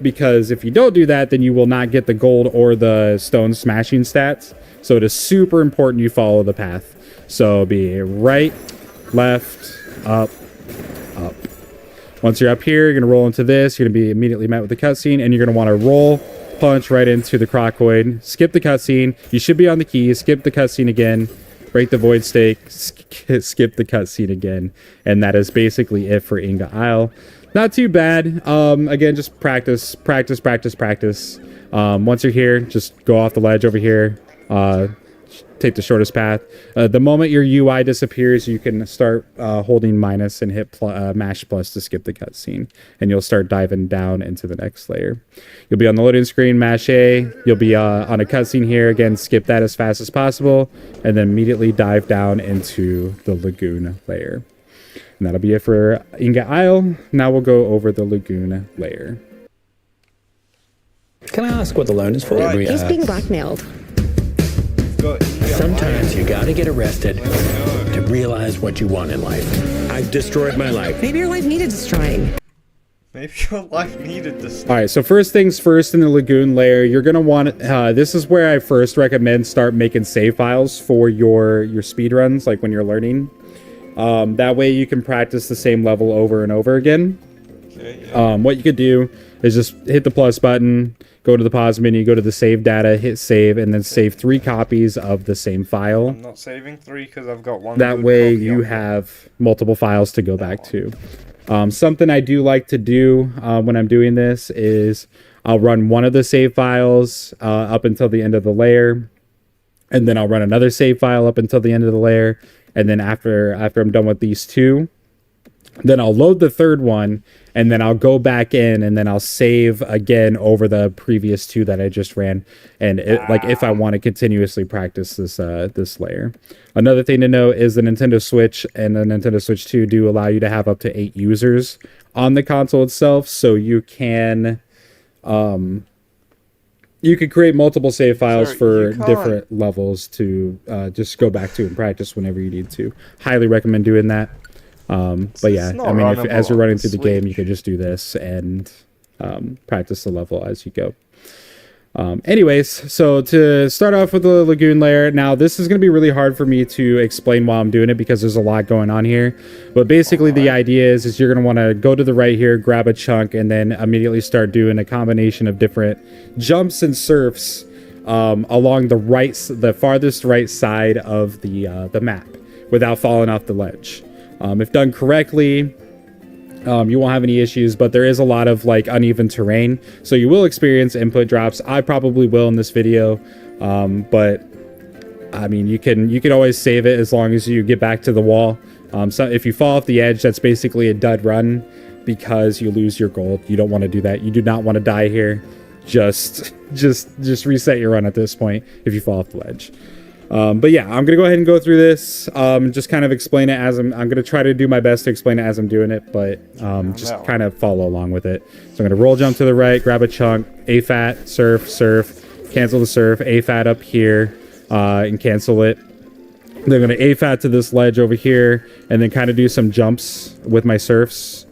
Speaker 2: Because if you don't do that, then you will not get the gold or the stone smashing stats. So it is super important you follow the path. So be right, left, up, up. Once you're up here, you're going to roll into this. You're going to be immediately met with the cutscene, and you're going to want to roll, punch right into the crocoid. Skip the cutscene. You should be on the keys. Skip the cutscene again. Break the void stake. Skip the cutscene again. And that is basically it for Inga Isle. Not too bad. Again, just practice. Once you're here, just go off the ledge over here. Take the shortest path. The moment your UI disappears, you can start holding minus and hit mash plus to skip the cutscene, and you'll start diving down into the next layer. You'll be on the loading screen, mash A. You'll be on a cutscene here. Again, skip that as fast as possible, and then immediately dive down into the lagoon layer. And that'll be it for Inga Isle. Now we'll go over the lagoon layer.
Speaker 3: Can I ask what the loan is for?
Speaker 1: Right.
Speaker 4: He's being blackmailed.
Speaker 3: Sometimes you gotta get arrested to realize what you want in life. I've destroyed my life.
Speaker 4: Maybe your life needed destroying.
Speaker 1: Maybe your life needed this.
Speaker 2: All right, so first things first, in the lagoon layer, you're gonna want this is where I first recommend start making save files for your speed runs, like when you're learning. That way you can practice the same level over and over again.
Speaker 1: Okay, yeah.
Speaker 2: What you could do, is just hit the plus button, go to the pause menu, go to the save data, hit save, and then save 3 copies of the same file.
Speaker 1: I'm not saving 3 because I've got one.
Speaker 2: That
Speaker 1: good
Speaker 2: way
Speaker 1: copy
Speaker 2: you
Speaker 1: of it.
Speaker 2: have multiple files to go back to. Something I do like to do when I'm doing this is I'll run one of the save files up until the end of the layer, and then I'll run another save file up until the end of the layer, and then after I'm done with these 2, then I'll load the 3rd one, and then I'll go back in, and then I'll save again over the previous 2 that I just ran, and like if I want to continuously practice this layer. Another thing to note is the Nintendo Switch and the Nintendo Switch 2 do allow you to have up to 8 users on the console itself, so you can create multiple save files for different levels to just go back to and practice whenever you need to. Highly recommend doing that. But yeah, I mean, as you're running through the game, you could just do this and practice the level as you go. Anyways, so to start off with the Lagoon layer, now this is going to be really hard for me to explain while I'm doing it because there's a lot going on here. But basically the idea is you're going to want to go to the right here, grab a chunk, and then immediately start doing a combination of different jumps and surfs along the farthest right side of the map without falling off the ledge. If done correctly, you won't have any issues, but there is a lot of like uneven terrain, so you will experience input drops. I probably will in this video, but I mean, you can always save it as long as you get back to the wall. So if you fall off the edge, that's basically a dud run because you lose your gold. You don't want to do that. You do not want to die here. Just reset your run at this point if you fall off the ledge. But yeah, I'm gonna go ahead and go through this, just kind of explain it as I'm gonna try to do my best to explain it as I'm doing it, but just kind of follow along with it. So I'm gonna roll jump to the right, grab a chunk, AFAT, surf, cancel the surf, AFAT up here, and cancel it. Then I'm gonna AFAT to this ledge over here, and then kind of do some jumps with my surfs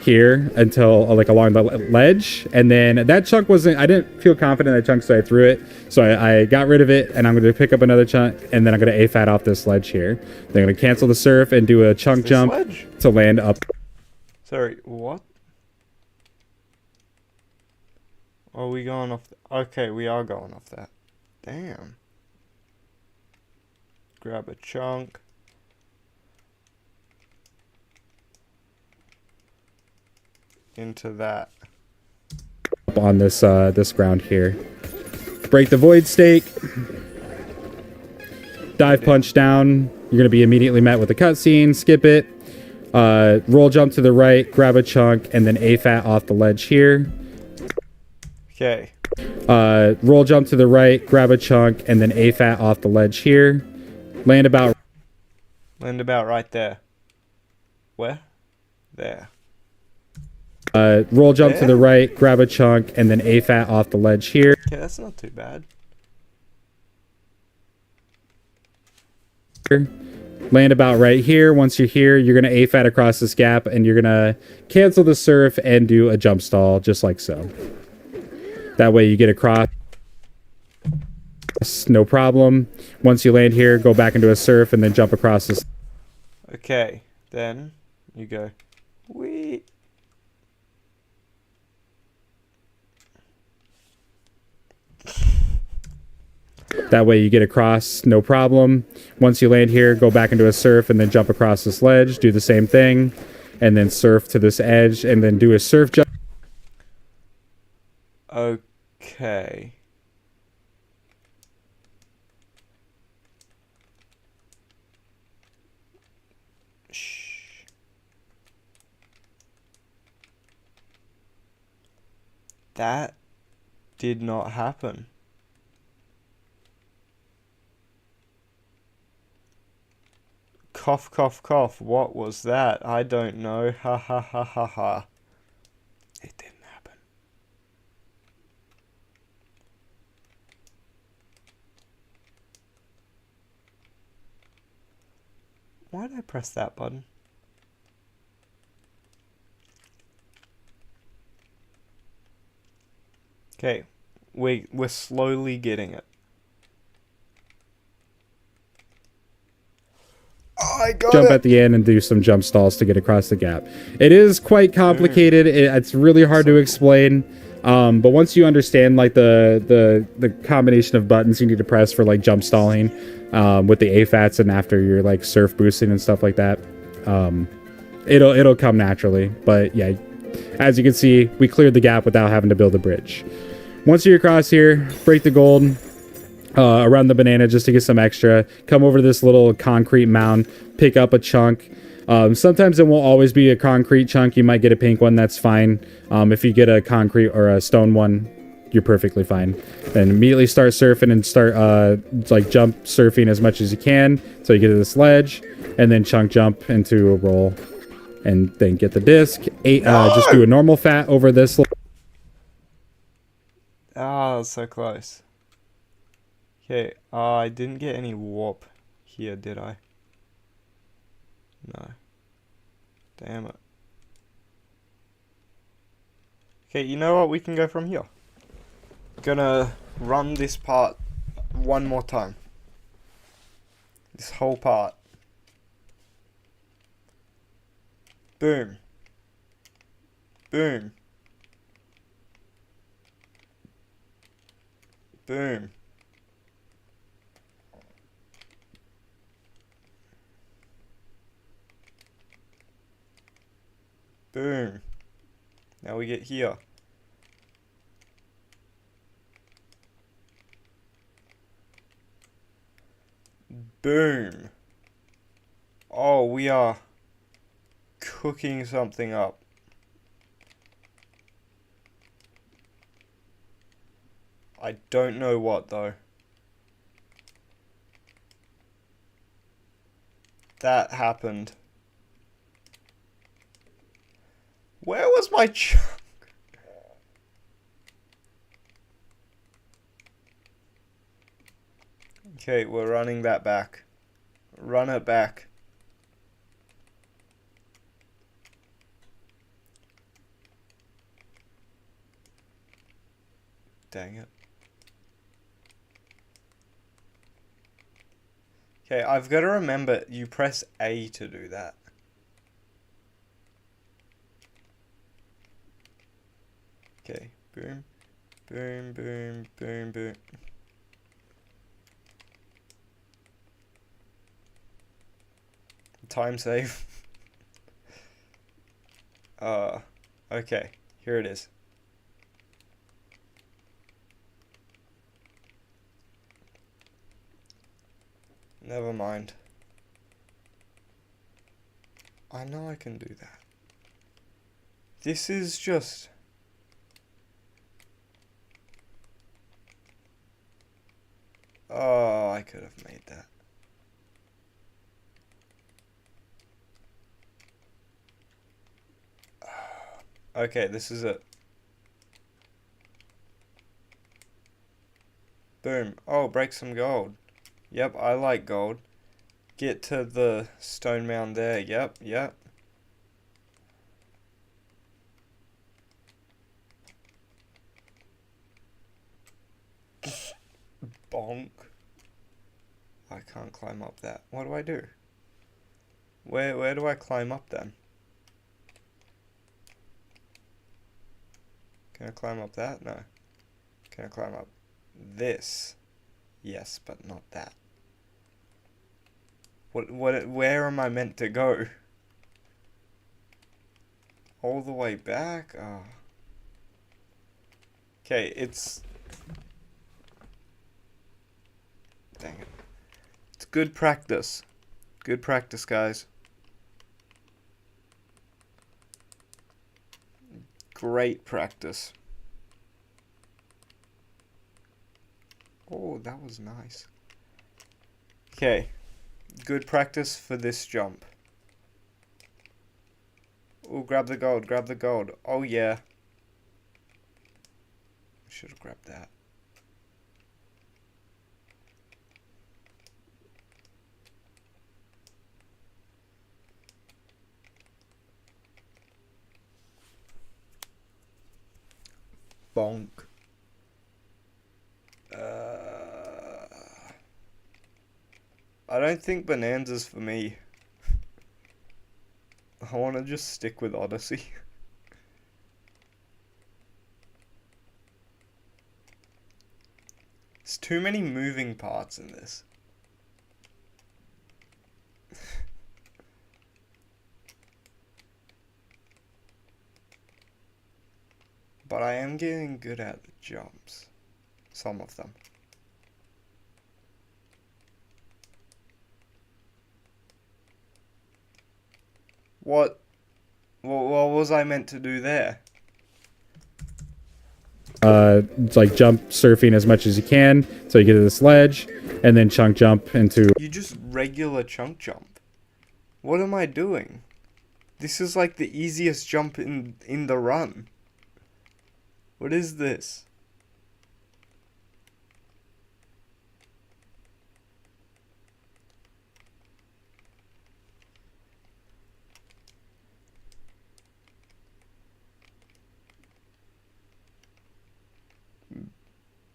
Speaker 2: here until like along the ledge, and then that chunk I didn't feel confident in that chunk, so I threw it. So I got rid of it, and I'm going to pick up another chunk, and then I'm going to AFAT off this ledge here. Then I'm going to cancel the surf and do a chunk jump to land up.
Speaker 1: Sorry, what? Are we going off? Okay, we are going off that. Damn. Grab a chunk. Into that.
Speaker 2: On this ground here. Break the void stake. Dive punch down. You're going to be immediately met with a cutscene. Skip it. Roll jump to the right. Grab a chunk. And then AFAT off the ledge here.
Speaker 1: Okay.
Speaker 2: Roll jump to the right. Grab a chunk. And then AFAT off the ledge here. Land about
Speaker 1: right there. Where? There.
Speaker 2: Roll jump to the right, grab a chunk, and then AFAT off the ledge here.
Speaker 1: Okay, that's not too bad.
Speaker 2: Land about right here. Once you're here, you're going to AFAT across this gap, and you're going to cancel the surf and do a jump stall, just like so. That way you get across. No problem. Once you land here, go back into a surf, and then jump across this.
Speaker 1: Okay, then you go. Wee.
Speaker 2: That way you get across, no problem. Once you land here, go back into a surf and then jump across this ledge. Do the same thing. And then surf to this edge and then do a surf jump.
Speaker 1: Okay. Shh. That did not happen. Cough, cough, cough. What was that? I don't know. Ha ha ha ha ha. It didn't happen. Why did I press that button? Okay, we're slowly getting it. I got
Speaker 2: jump
Speaker 1: it.
Speaker 2: at the end and do some jump stalls to get across the gap. It is quite complicated. It's really hard to explain. But once you understand like the combination of buttons you need to press for like jump stalling, with the AFATs and after you're like surf boosting and stuff like that, it'll come naturally. But yeah, as you can see, we cleared the gap without having to build a bridge. Once you're across here, break the gold around the banana just to get some extra. Come over to this little concrete mound, pick up a chunk. Sometimes it won't always be a concrete chunk. You might get a pink one. That's fine. If you get a concrete or a stone one, you're perfectly fine. Then immediately start surfing and start like jump surfing as much as you can so you get to this ledge, and then chunk jump into a roll, and then get the disc. Just do a normal fat over this.
Speaker 1: Ah, so close. Okay, I didn't get any warp here, did I? No. Damn it. Okay, you know what? We can go from here. Gonna run this part one more time. This whole part. Boom. Boom. Boom. Boom. Now we get here. Boom. Oh, we are cooking something up. I don't know what though. That happened. Where was my chunk? Okay, we're running that back. Run it back. Dang it. Okay, I've got to remember you press A to do that. Okay, boom, boom, boom, boom, boom. Time save. Okay, here it is. Never mind. I know I can do that. This is just... Oh, I could have made that. Okay, this is it. Boom. Oh, break some gold. Yep, I like gold. Get to the stone mound there. Yep, yep. Bonk. I can't climb up that. What do I do? Where do I climb up then? Can I climb up that? No. Can I climb up this? Yes, but not that. Where am I meant to go? All the way back? Oh. Okay, it's... Dang it. It's good practice. Good practice, guys. Great practice. Oh, that was nice. Okay. Good practice for this jump. Oh, grab the gold, grab the gold. Oh, yeah. Should have grabbed that. Bonk. I don't think bananza's for me. I want to just stick with Odyssey. There's too many moving parts in this. But I am getting good at the jumps. Some of them. What was I meant to do there?
Speaker 2: It's like jump surfing as much as you can so you get to this ledge, and then chunk jump into...
Speaker 1: You just regular chunk jump. What am I doing? This is like the easiest jump in the run. What is this?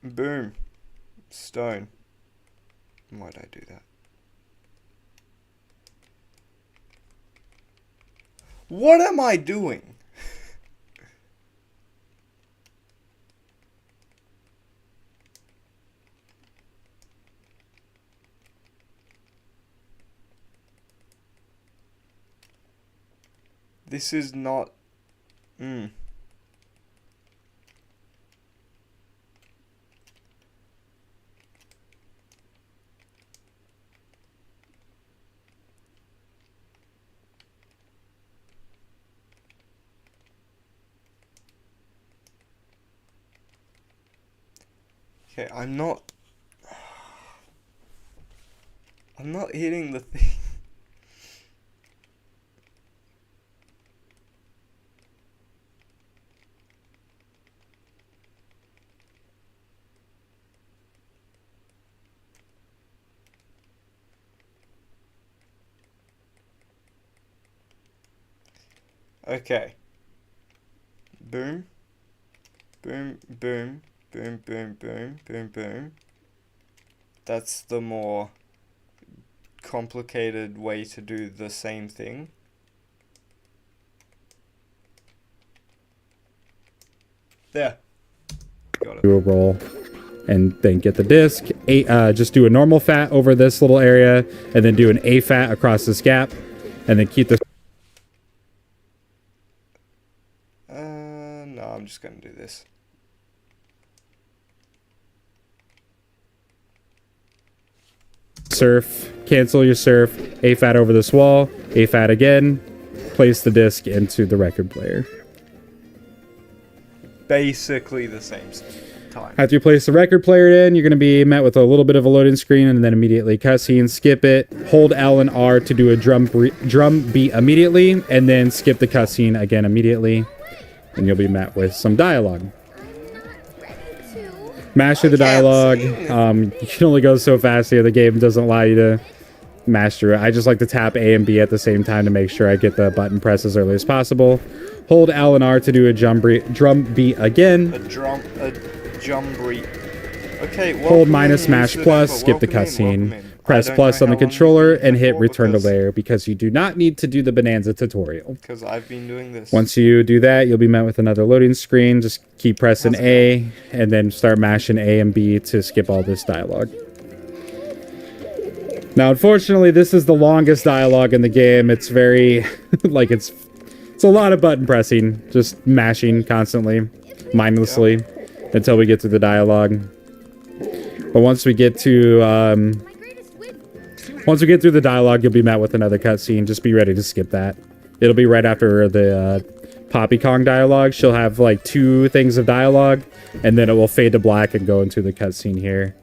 Speaker 1: Boom. Stone. Why'd I do that? What am I doing? This is not... Okay, I'm not hitting the thing. Okay. Boom. Boom, boom. Boom, boom, boom, boom, boom. That's the more complicated way to do the same thing. There. Got it.
Speaker 2: Do a roll, and then get the disc. Just do a normal fat over this little area, and then do an A fat across this gap, and then keep the...
Speaker 1: No, I'm just gonna do this.
Speaker 2: Surf, cancel your surf, A fat over this wall, A fat again, place the disc into the record player.
Speaker 1: Basically the same time.
Speaker 2: After you place the record player in, you're going to be met with a little bit of a loading screen and then immediately cutscene. Skip it, hold L and R to do a drum beat immediately, and then skip the cutscene again immediately, and you'll be met with some dialogue. Master the dialogue. You can only go so fast here. The game doesn't allow you to master it. I just like to tap A and B at the same time to make sure I get the button press as early as possible. Hold L and R to do a drum beat again.
Speaker 1: A jump beat. Okay.
Speaker 2: Hold minus smash plus. Skip the cutscene. Press plus on the controller and hit return to layer because you do not need to do the Bonanza tutorial.
Speaker 1: Because I've been doing this.
Speaker 2: Once you do that, you'll be met with another loading screen. Just keep pressing A and then start mashing A and B to skip all this dialogue. Now, unfortunately, this is the longest dialogue in the game. It's very, like, it's a lot of button pressing, just mashing constantly, mindlessly, until we get to the dialogue. But once we get through the dialogue, you'll be met with another cutscene. Just be ready to skip that. It'll be right after the Donkeykong dialogue. She'll have like 2 things of dialogue, and then it will fade to black and go into the cutscene here.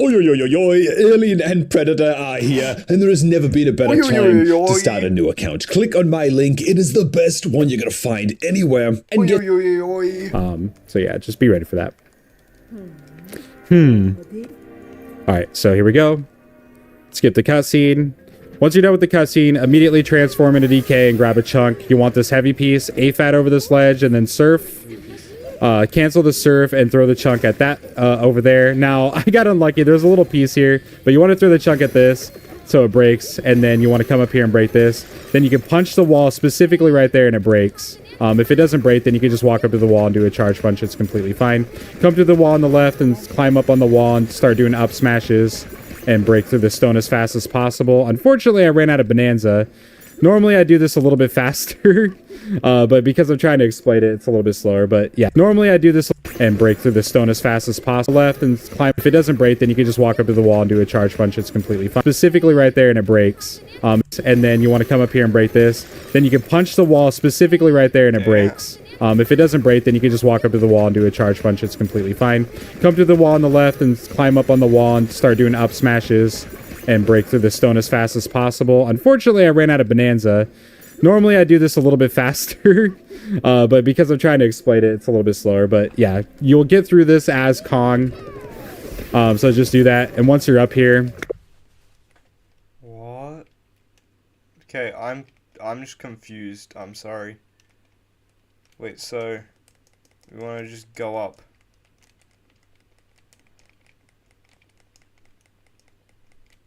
Speaker 5: Oi, oi, oi, oi, oi, Alien and Predator are here, and there has never been a better time to start a new account. Click on my link. It is the best one you're gonna find anywhere. And get...
Speaker 2: So yeah, just be ready for that. Alright, so here we go. Skip the cutscene. Once you're done with the cutscene, immediately transform into DK and grab a chunk. You want this heavy piece, A-fat over this ledge, and then surf. Cancel the surf and throw the chunk at that over there. Now, I got unlucky. There's a little piece here, but you want to throw the chunk at this. so it breaks, and then you want to come up here and break this. Then you can punch the wall specifically right there and it breaks. If it doesn't break, then you can just walk up to the wall and do a charge punch. It's completely fine. Come to the wall on the left and climb up on the wall and start doing up smashes and break through the stone as fast as possible. Unfortunately, I ran out of bonanza. Normally, I do this a little bit faster, but because I'm trying to explain it, it's a little bit slower. But yeah, normally I do this and break through the stone as fast as possible. Left and climb. If it doesn't break, then you can just walk up to the wall and do a charge punch. It's completely fine. Specifically right there and it breaks. And then you want to come up here and break this. Then you can punch the wall specifically right there and it breaks. If it doesn't break, then you can just walk up to the wall and do a charge punch. It's completely fine. Come to the wall on the left and climb up on the wall and start doing up smashes and break through the stone as fast as possible. Unfortunately, I ran out of bonanza. Normally, I do this a little bit faster, but because I'm trying to explain it, it's a little bit slower. But yeah, you'll get through this as Kong. So just do that. And once you're up here...
Speaker 1: What? Okay, I'm just confused. I'm sorry. Wait, so we want to just go up.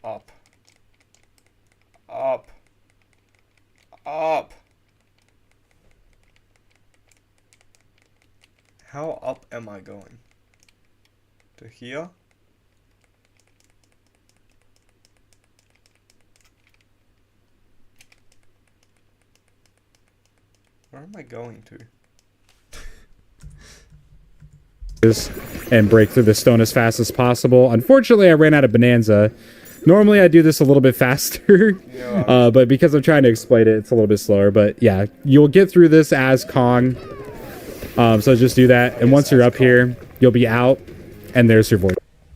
Speaker 1: Up. Up. Up. How up am I going? To here? Where am I going to?
Speaker 2: And break through the stone as fast as possible. Unfortunately, I ran out of bonanza. Normally, I do this a little bit faster, but because I'm trying to explain it, it's a little bit slower. But yeah, you'll get through this as Kong. So just do that. And once you're up here, you'll be out, and there's your voice.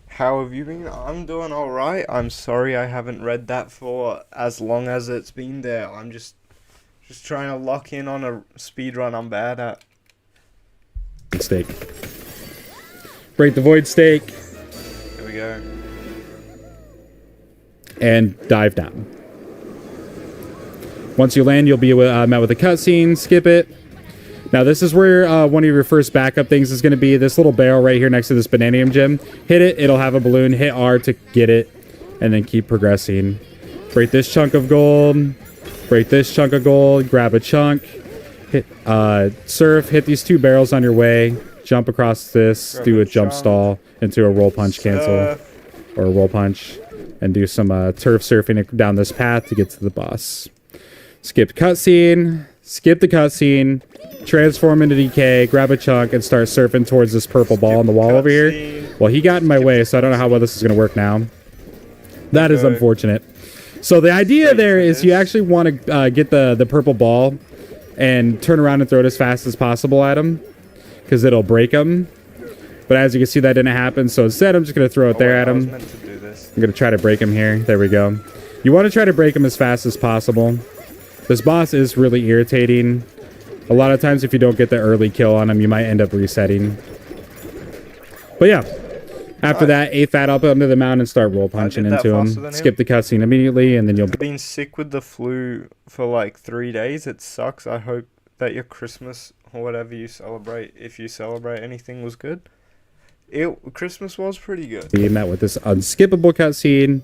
Speaker 1: How have you been? I'm doing alright. I'm sorry I haven't read that for as long as it's been there. I'm just trying to lock in on a speedrun I'm bad at.
Speaker 2: Stake. Break the void stake.
Speaker 1: Here we go.
Speaker 2: And dive down. Once you land, you'll be met with a cutscene. Skip it. Now, this is where one of your first backup things is going to be. This little barrel right here next to this bananium gem. Hit it. It'll have a balloon. Hit R to get it. And then keep progressing. Break this chunk of gold. Break this chunk of gold. Grab a chunk. Hit surf. Hit these two barrels on your way. Jump across this. Do a jump stall into a roll punch cancel. Or a roll punch. And do some turf surfing down this path to get to the boss. Skip cutscene. Skip the cutscene. Transform into DK. Grab a chunk and start surfing towards this purple ball on the wall over here. Well, he got in my way, so I don't know how well this is going to work now. That is unfortunate. So the idea there is you actually want to get the purple ball and turn around and throw it as fast as possible at him, because it'll break him. But as you can see, that didn't happen. So instead, I'm just going to throw it there at him. I'm going to try to break him here. There we go. You want to try to break him as fast as possible. This boss is really irritating. A lot of times, if you don't get the early kill on him, you might end up resetting. But yeah. After that, A-Fat up onto the mountain and start roll punching into him. Skip the cutscene immediately, and then you'll...
Speaker 1: I've been sick with the flu for like 3 days. It sucks. I hope that your Christmas or whatever you celebrate, if you celebrate anything, was good. Christmas was pretty good.
Speaker 2: You met with this unskippable cutscene,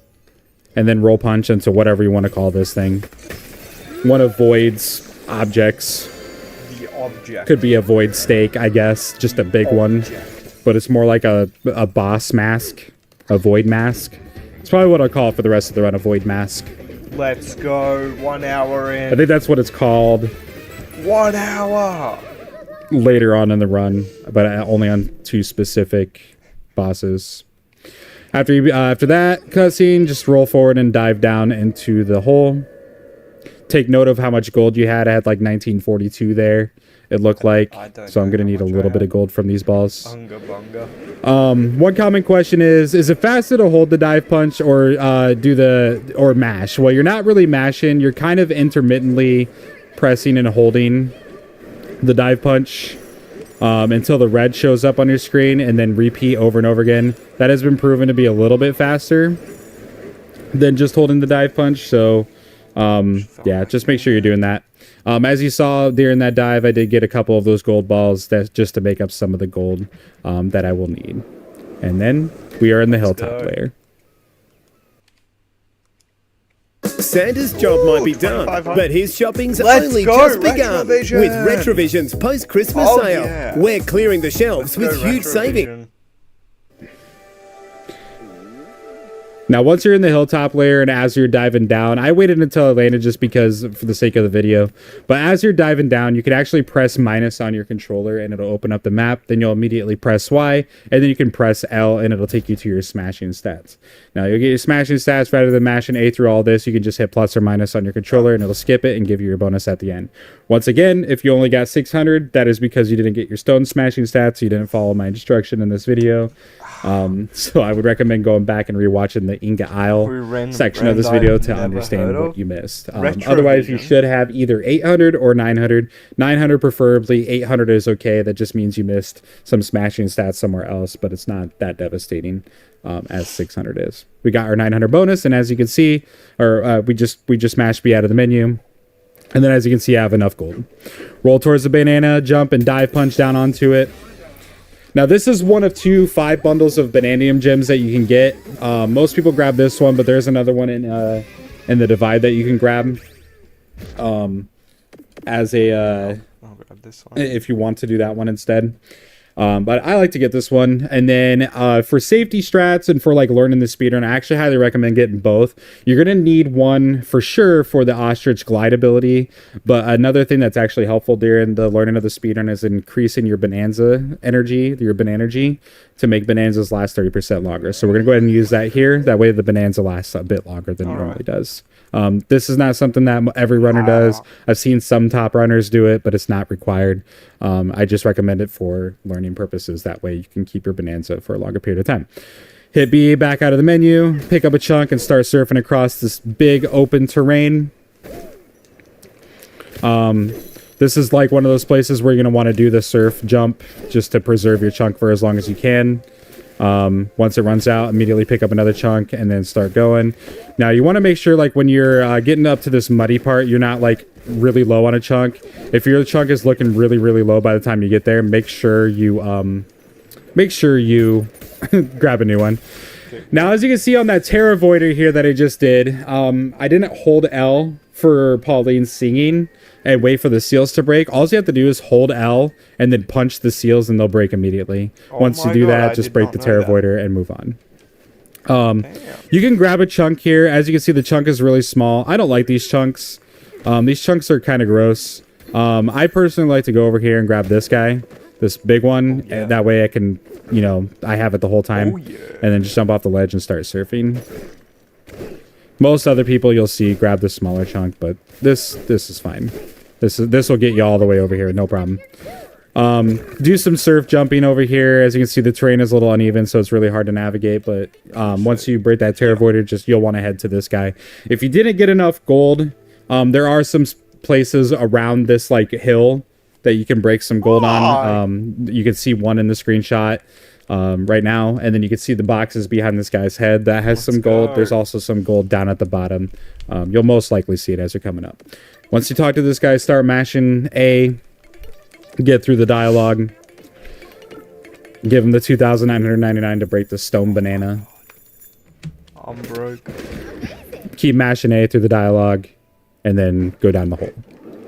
Speaker 2: and then roll punch into whatever you want to call this thing. One of Void's objects.
Speaker 1: The object.
Speaker 2: Could be a Void stake, I guess. Just a big one. But it's more like a boss mask. A Void mask. It's probably what I'll call it for the rest of the run, a Void mask.
Speaker 1: Let's go. 1 hour in.
Speaker 2: I think that's what it's called.
Speaker 1: 1 hour!
Speaker 2: Later on in the run, but only on 2 specific bosses. After that cutscene, just roll forward and dive down into the hole. Take note of how much gold you had. I had like 1942 there, it looked like. So I'm going to need a little bit of gold from these balls.
Speaker 1: Bunga bunga.
Speaker 2: One common question is it faster to hold the dive punch or or mash? Well, you're not really mashing. You're kind of intermittently pressing and holding the dive punch until the red shows up on your screen, and then repeat over and over again. That has been proven to be a little bit faster than just holding the dive punch. So yeah, just make sure you're doing that. As you saw during that dive, I did get a couple of those gold balls just to make up some of the gold that I will need. And then we are in the hilltop layer.
Speaker 6: Santa's job might be done,
Speaker 1: 2,500.
Speaker 6: but his shopping's
Speaker 1: Let's
Speaker 6: only
Speaker 1: go,
Speaker 6: just begun.
Speaker 1: Retrovision.
Speaker 6: With Retrovision's post-Christmas
Speaker 1: Oh,
Speaker 6: sale,
Speaker 1: yeah.
Speaker 6: we're clearing the shelves
Speaker 1: Let's
Speaker 6: with
Speaker 1: go,
Speaker 6: huge savings.
Speaker 1: Retrovision.
Speaker 2: Now, once you're in the hilltop layer and as you're diving down, I waited until I landed just because for the sake of the video. But as you're diving down, you can actually press minus on your controller and it'll open up the map. Then you'll immediately press Y and then you can press L and it'll take you to your smashing stats. Now, you'll get your smashing stats rather than mashing A through all this. You can just hit plus or minus on your controller and it'll skip it and give you your bonus at the end. Once again, if you only got 600, that is because you didn't get your stone smashing stats. You didn't follow my instruction in this video. So I would recommend going back and rewatching the Inga Isle section of this video to understand what you missed. Otherwise, you should have either 800 or 900. 900 preferably. 800 is okay. That just means you missed some smashing stats somewhere else, but it's not that devastating as 600 is. We got our 900 bonus, and as you can see, we just smashed B out of the menu. And then as you can see, I have enough gold. Roll towards the banana, jump, and dive punch down onto it. Now, this is one of 5 bundles of Bananium gems that you can get. Most people grab this one, but there's another one in the Divide that you can grab as a
Speaker 1: I'll grab this one.
Speaker 2: if you want to do that one instead. But I like to get this one. And then for safety strats and for like learning the speedrun, I actually highly recommend getting both. You're going to need one for sure for the ostrich glide ability. But another thing that's actually helpful during the learning of the speedrun is increasing your bananza energy, your banergy, to make bonanzas last 30% longer. So we're going to go ahead and use that here. That way the bonanza lasts a bit longer than it normally does. This is not something that every runner does. I've seen some top runners do it, but it's not required. I just recommend it for learning purposes. That way you can keep your bonanza for a longer period of time. Hit B back out of the menu, pick up a chunk and start surfing across this big open terrain. This is like one of those places where you're going to want to do the surf jump just to preserve your chunk for as long as you can. Once it runs out, immediately pick up another chunk and then start going. Now you want to make sure like when you're getting up to this muddy part, you're not like really low on a chunk. If your chunk is looking really, really low by the time you get there, make sure you grab a new one. Now, as you can see on that Terra Voider here that I just did, I didn't hold L for Pauline singing and wait for the seals to break. All you have to do is hold L and then punch the seals and they'll break immediately. Once you do that, just break the Terra Voider and move on. You can grab a chunk here. As you can see, the chunk is really small. I don't like these chunks. These chunks are kind of gross. I personally like to go over here and grab this guy, this big one. And that way I can, I have it the whole time. And then just jump off the ledge and start surfing. Most other people you'll see grab the smaller chunk, but this is fine. This will get you all the way over here, no problem. Do some surf jumping over here. As you can see, the terrain is a little uneven, so it's really hard to navigate. But once you break that Terra Voider, you'll want to head to this guy. If you didn't get enough gold, there are some places around this like hill that you can break some gold on. You can see one in the screenshot right now, and then you can see the boxes behind this guy's head that has some gold. There's also some gold down at the bottom. You'll most likely see it as you're coming up. Once you talk to this guy, start mashing A, get through the dialogue, give him the 2,999 to break the stone banana.
Speaker 1: I'm broke.
Speaker 2: Keep mashing A through the dialogue, and then go down the hole.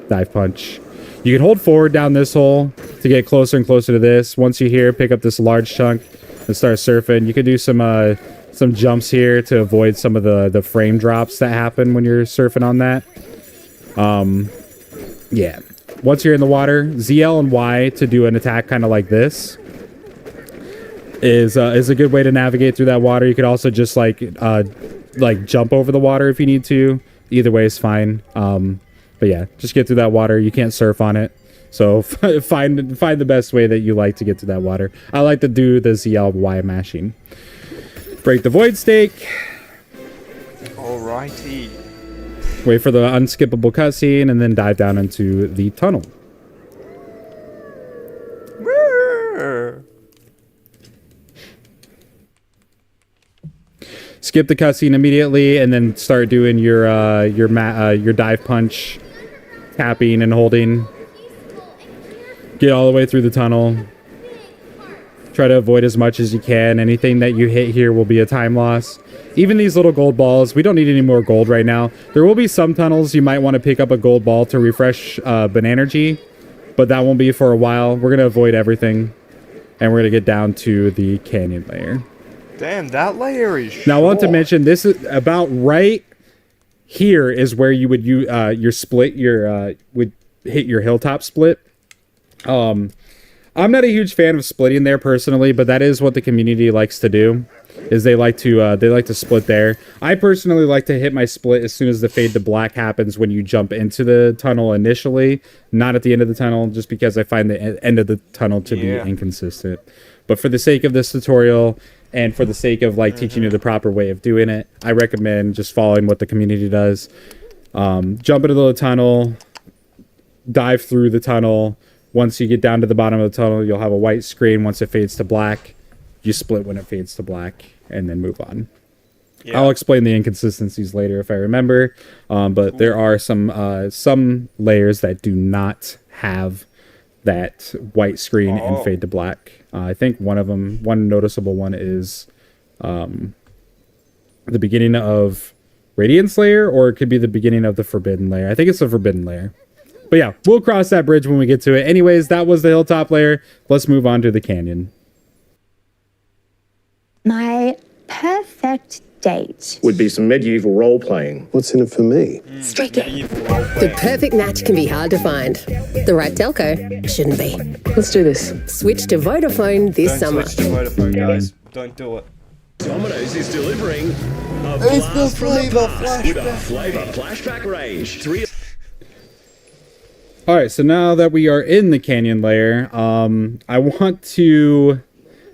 Speaker 2: Dive punch. You can hold forward down this hole to get closer and closer to this. Once you're here, pick up this large chunk and start surfing. You can do some jumps here to avoid some of the frame drops that happen when you're surfing on that. Yeah. Once you're in the water, ZL and Y to do an attack kind of like this is a good way to navigate through that water. You could also just like jump over the water if you need to. Either way is fine. But yeah, just get through that water. You can't surf on it. So find the best way that you like to get to that water. I like to do the ZL-Y mashing. Break the void stake.
Speaker 1: Alrighty.
Speaker 2: Wait for the unskippable cutscene and then dive down into the tunnel. Skip the cutscene immediately and then start doing your dive punch, tapping and holding. Get all the way through the tunnel. Try to avoid as much as you can. Anything that you hit here will be a time loss. Even these little gold balls, we don't need any more gold right now. There will be some tunnels you might want to pick up a gold ball to refresh Bananergy, but that won't be for a while. We're going to avoid everything, and we're going to get down to the canyon layer.
Speaker 1: Damn, that layer is short.
Speaker 2: Now, I want to mention, this is about right here is where you would your split, would hit your hilltop split. I'm not a huge fan of splitting there personally, but that is what the community likes to do. Is they like to split there. I personally like to hit my split as soon as the fade to black happens when you jump into the tunnel initially, not at the end of the tunnel, just because I find the end of the tunnel to be inconsistent. But for the sake of this tutorial and for the sake of like teaching you the proper way of doing it, I recommend just following what the community does. Jump into the tunnel, dive through the tunnel. Once you get down to the bottom of the tunnel, you'll have a white screen. Once it fades to black, you split when it fades to black and then move on. Yeah. I'll explain the inconsistencies later if I remember. But there are some layers that do not have that white screen and fade to black. I think one noticeable one is the beginning of Radiance layer, or it could be the beginning of the Forbidden layer. I think it's the Forbidden layer. But yeah, we'll cross that bridge when we get to it. Anyways, that was the hilltop layer. Let's move on to the canyon.
Speaker 7: My perfect date
Speaker 8: would be some medieval role-playing.
Speaker 9: What's in it for me?
Speaker 7: Strike it.
Speaker 4: The perfect match can be hard to find. The right telco shouldn't be.
Speaker 10: Let's do this.
Speaker 4: Switch to Vodafone this summer.
Speaker 1: Switch to Vodafone, guys. Don't do it.
Speaker 3: Domino's is delivering a
Speaker 1: It's
Speaker 3: blast
Speaker 1: the
Speaker 3: from the
Speaker 1: flavor
Speaker 3: past with a
Speaker 1: flashback.
Speaker 3: flavor flashback range.
Speaker 2: All right, so now that we are in the canyon layer, I want to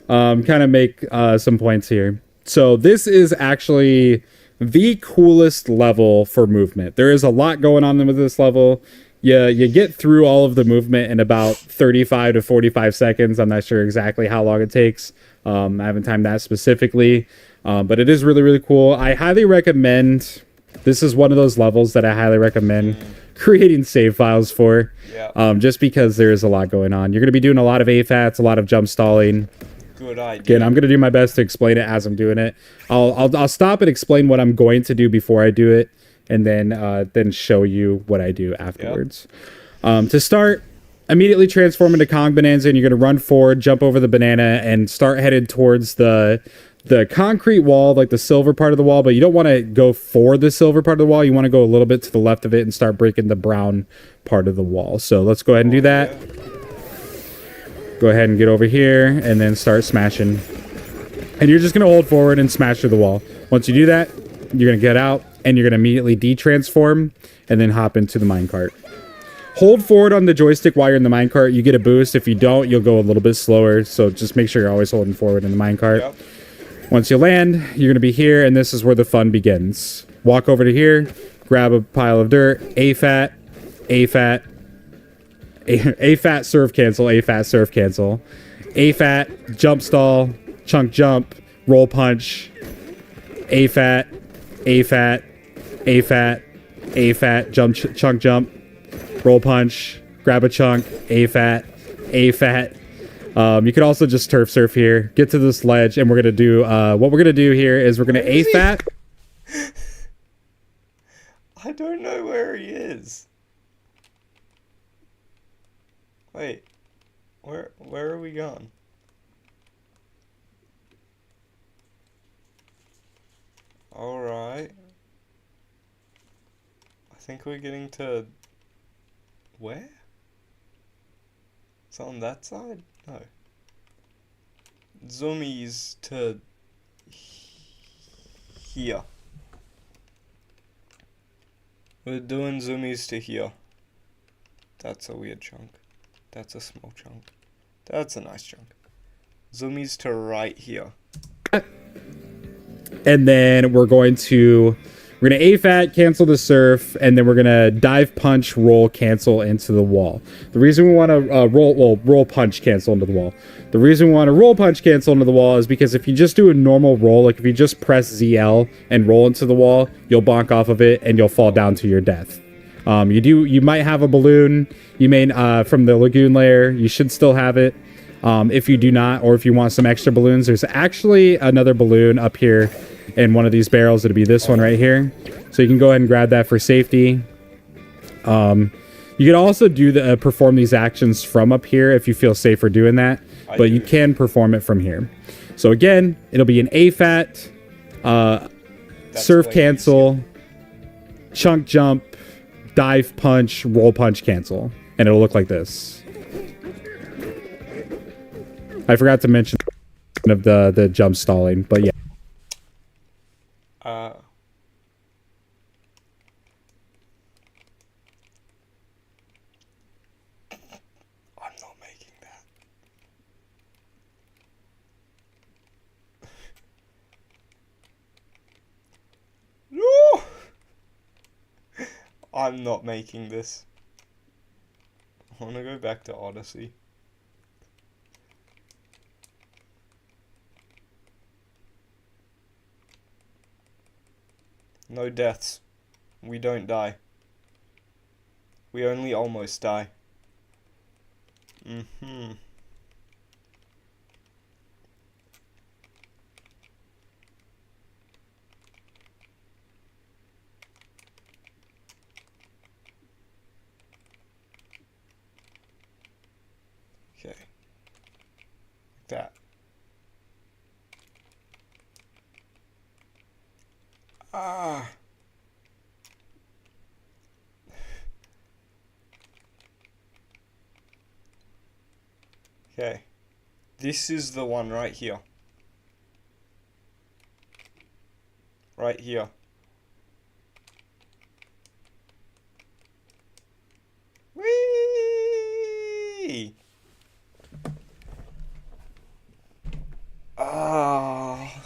Speaker 2: kind of make some points here. So this is actually the coolest level for movement. There is a lot going on with this level. You get through all of the movement in about 35 to 45 seconds. I'm not sure exactly how long it takes. I haven't timed that specifically, but it is really, really cool. I highly recommend, this is one of those levels that I highly recommend creating save files for, just because there is a lot going on. You're going to be doing a lot of AFATs, a lot of jump stalling.
Speaker 1: Good idea.
Speaker 2: Again, I'm going to do my best to explain it as I'm doing it. I'll stop and explain what I'm going to do before I do it, and then show you what I do afterwards. To start, immediately transform into Kong Bonanza, and you're going to run forward, jump over the banana, and start headed towards the concrete wall, like the silver part of the wall, but you don't want to go for the silver part of the wall. You want to go a little bit to the left of it and start breaking the brown part of the wall. So let's go ahead and do that. Go ahead and get over here and then start smashing. And you're just going to hold forward and smash through the wall. Once you do that, you're going to get out and you're going to immediately de-transform and then hop into the minecart. Hold forward on the joystick while you're in the minecart. You get a boost. If you don't, you'll go a little bit slower. So just make sure you're always holding forward in the minecart. Yep. Once you land, you're going to be here, and this is where the fun begins. Walk over to here, grab a pile of dirt, AFAT, AFAT, AFAT, serve cancel, AFAT, serve cancel, AFAT, jump stall, chunk jump, roll punch, AFAT, AFAT, AFAT, AFAT, chunk jump, roll punch, grab a chunk, AFAT, AFAT. You could also just turf surf here, get to this ledge, and we're going to do, what we're going to do here is we're going to AFAT.
Speaker 1: I don't know where he is. Wait, where are we going? Alright. I think we're getting to... Where? It's on that side? No. Zoomies to here. We're doing zoomies to here. That's a weird chunk. That's a small chunk. That's a nice chunk. Zoomies to right here.
Speaker 2: And then we're going to AFAT, cancel the surf, and then we're going to dive punch, roll, cancel into the wall. The reason we want to roll punch, cancel into the wall. The reason we want to roll punch, cancel into the wall is because if you just do a normal roll, like if you just press ZL and roll into the wall, you'll bonk off of it and you'll fall down to your death. You might have a balloon. You may, from the lagoon layer, you should still have it. If you do not, or if you want some extra balloons, there's actually another balloon up here in one of these barrels. It'll be this one right here. So you can go ahead and grab that for safety. You can also do perform these actions from up here if you feel safer doing that, but you can perform it from here. So again, it'll be an AFAT, surf cancel, chunk jump, dive punch, roll punch cancel, and it'll look like this. I forgot to mention of the jump stalling, but yeah.
Speaker 1: I'm not making that. No! I'm not making this. I want to go back to Odyssey. No deaths. We don't die. We only almost die. Mm-hmm. Okay. Like that. Ah. Okay. This is the one right here. Right here. Whee! Ah.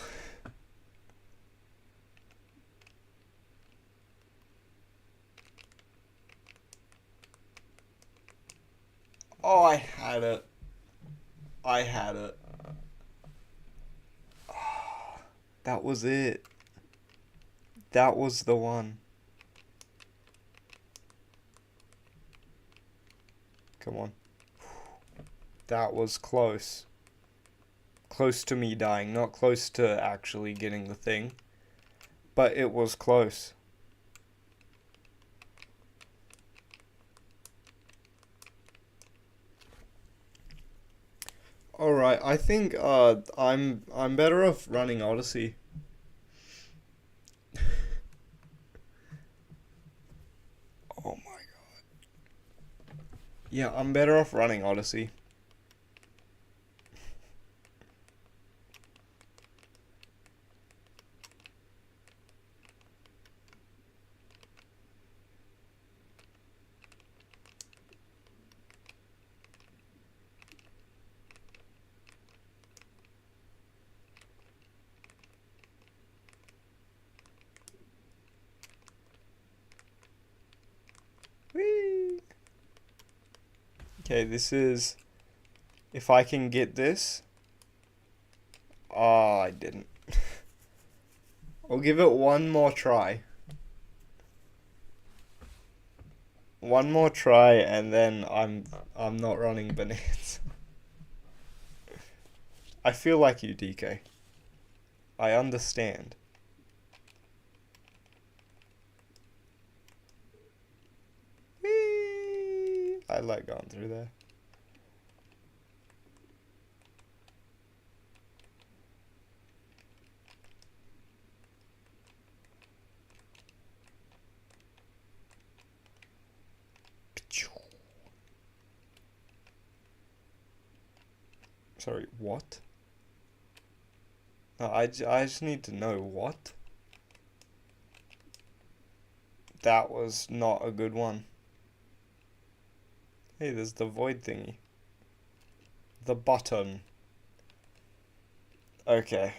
Speaker 1: Oh, I had it. I had it. Oh, that was it. That was the one. Come on. That was close. Close to me dying, not close to actually getting the thing. But it was close. Alright, I think I'm better off running Odyssey. Oh my god. Yeah, I'm better off running Odyssey. Whee! Okay, this is... If I can get this... Oh, I didn't. I'll give it one more try. One more try and then I'm not running Bananza. I feel like you, DK. I understand. Whee! I like going through there. Sorry, what? No, I just need to know what? That was not a good one. Hey, there's the void thingy. The button. Okay.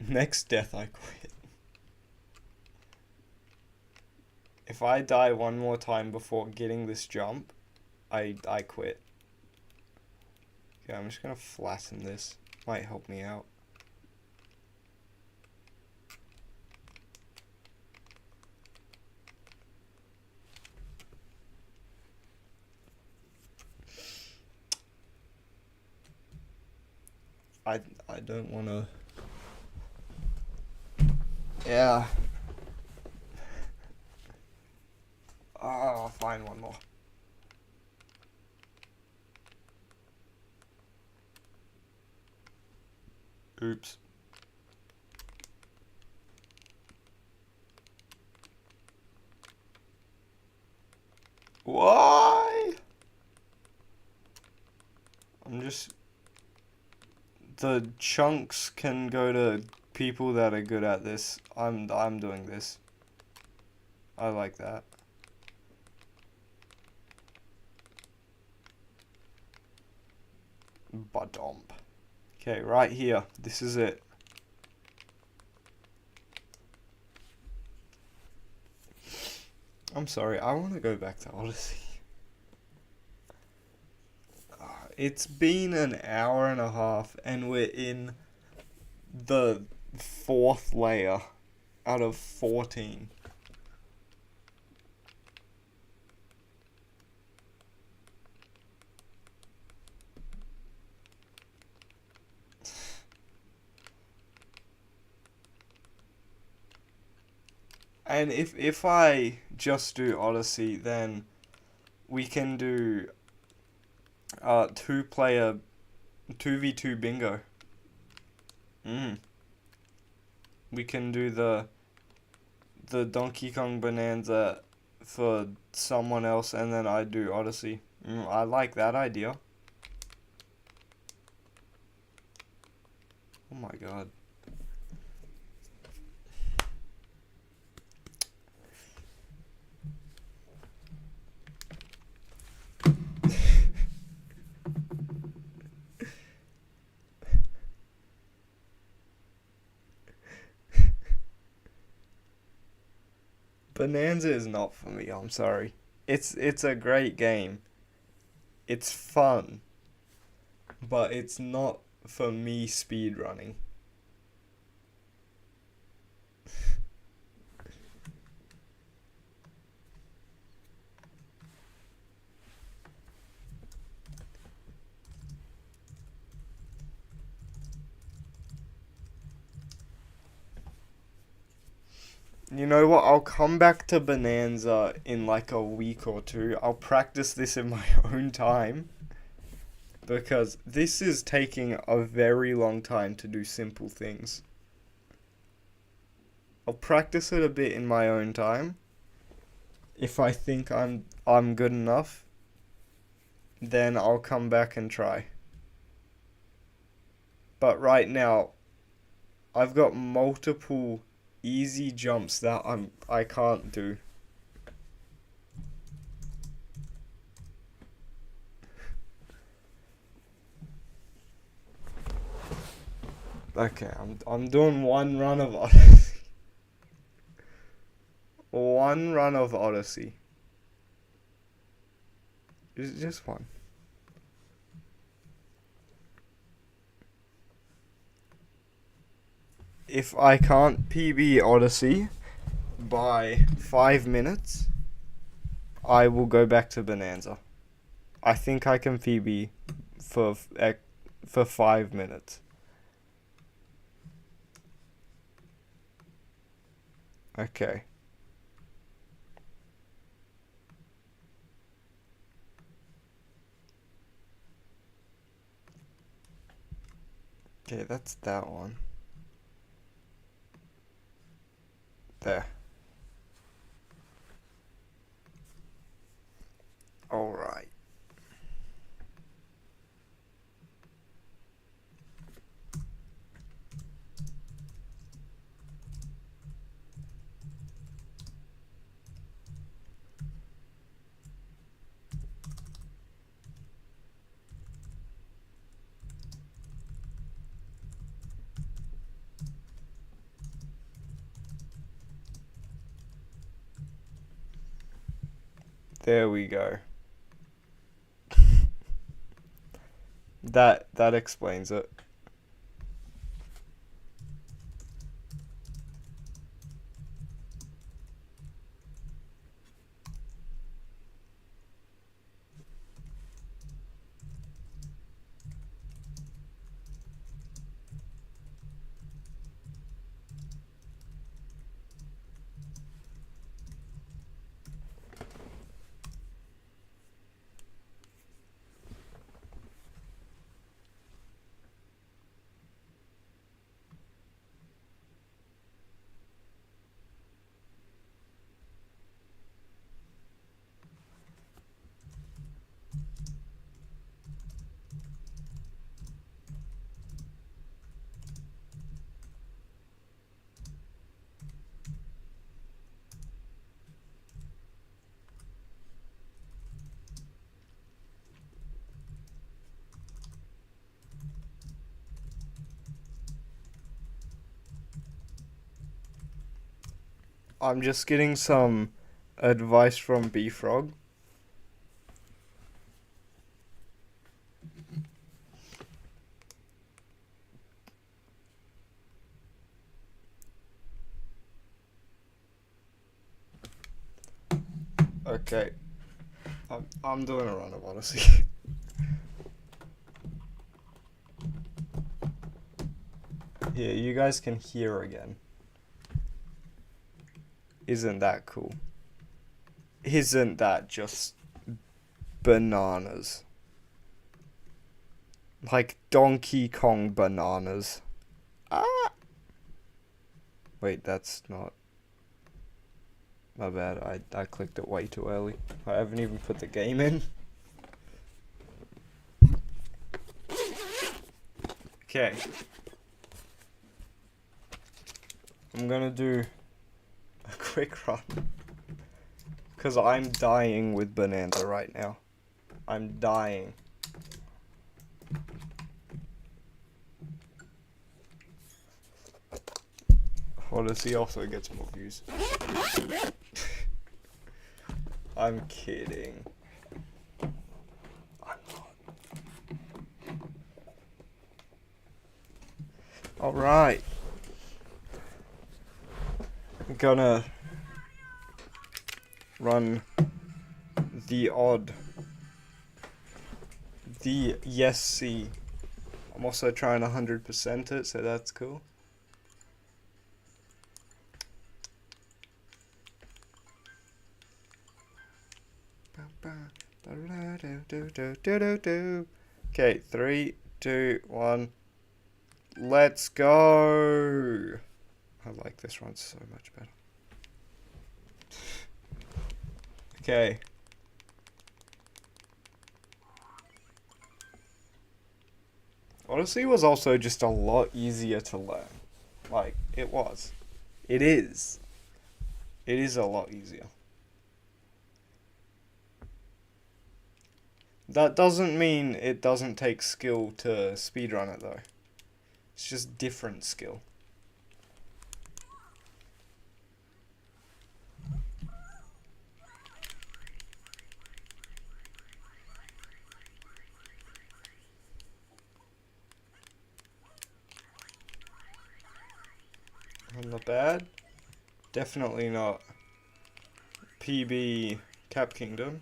Speaker 1: Next death, I quit. If I die one more time before getting this jump, I quit. Okay, I'm just gonna flatten this. Might help me out. I don't want to. Yeah. Oh, I'll find one more. Oops. Why? I'm just... The chunks can go to people that are good at this. I'm doing this. I like that. Badomp. Okay, right here. This is it. I'm sorry, I want to go back to Odyssey. It's been an hour and a half and we're in the 4th layer out of 14. And if I just do Odyssey, then we can do 2-player 2v2 bingo. We can do the Donkeykong Bonanza for someone else, and then I do Odyssey. I like that idea. Oh my god. Bonanza is not for me, I'm sorry. It's a great game. It's fun. But it's not for me speedrunning. You know what? I'll come back to Bonanza in like a week or two. I'll practice this in my own time. Because this is taking a very long time to do simple things. I'll practice it a bit in my own time. If I think I'm good enough, then I'll come back and try. But right now, I've got multiple easy jumps that I can't do. Okay, I'm doing one run of Odyssey. One run of Odyssey. Just one. If I can't PB Odyssey by 5 minutes, I will go back to Bonanza. I think I can PB for 5 minutes. Okay. Okay, that's that one. There. All right. There we go. That explains it. I'm just getting some advice from B-Frog. Okay. I'm doing a run of Odyssey. Yeah, you guys can hear again. Isn't that cool? Isn't that just bananas? Like Donkeykong bananas. Ah! Wait, that's not... My bad, I clicked it way too early. I haven't even put the game in. Okay. I'm gonna do a quick run. Because I'm dying with Bonanza right now. I'm dying. Odyssey also gets more views. I'm kidding. I'm not. Alright. I'm gonna run the yes C. I'm also trying 100% it, so that's cool. Okay, 3, 2, 1. Let's go. I like this one so much better. Okay. Odyssey was also just a lot easier to learn. Like, it was. It is. It is a lot easier. That doesn't mean it doesn't take skill to speedrun it though. It's just different skill. Not bad. Definitely not PB Cap Kingdom.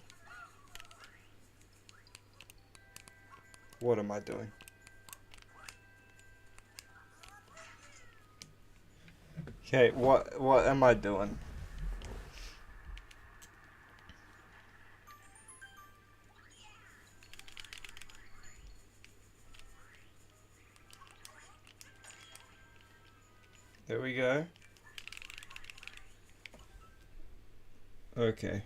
Speaker 1: What am I doing? Okay, what am I doing? There we go. Okay.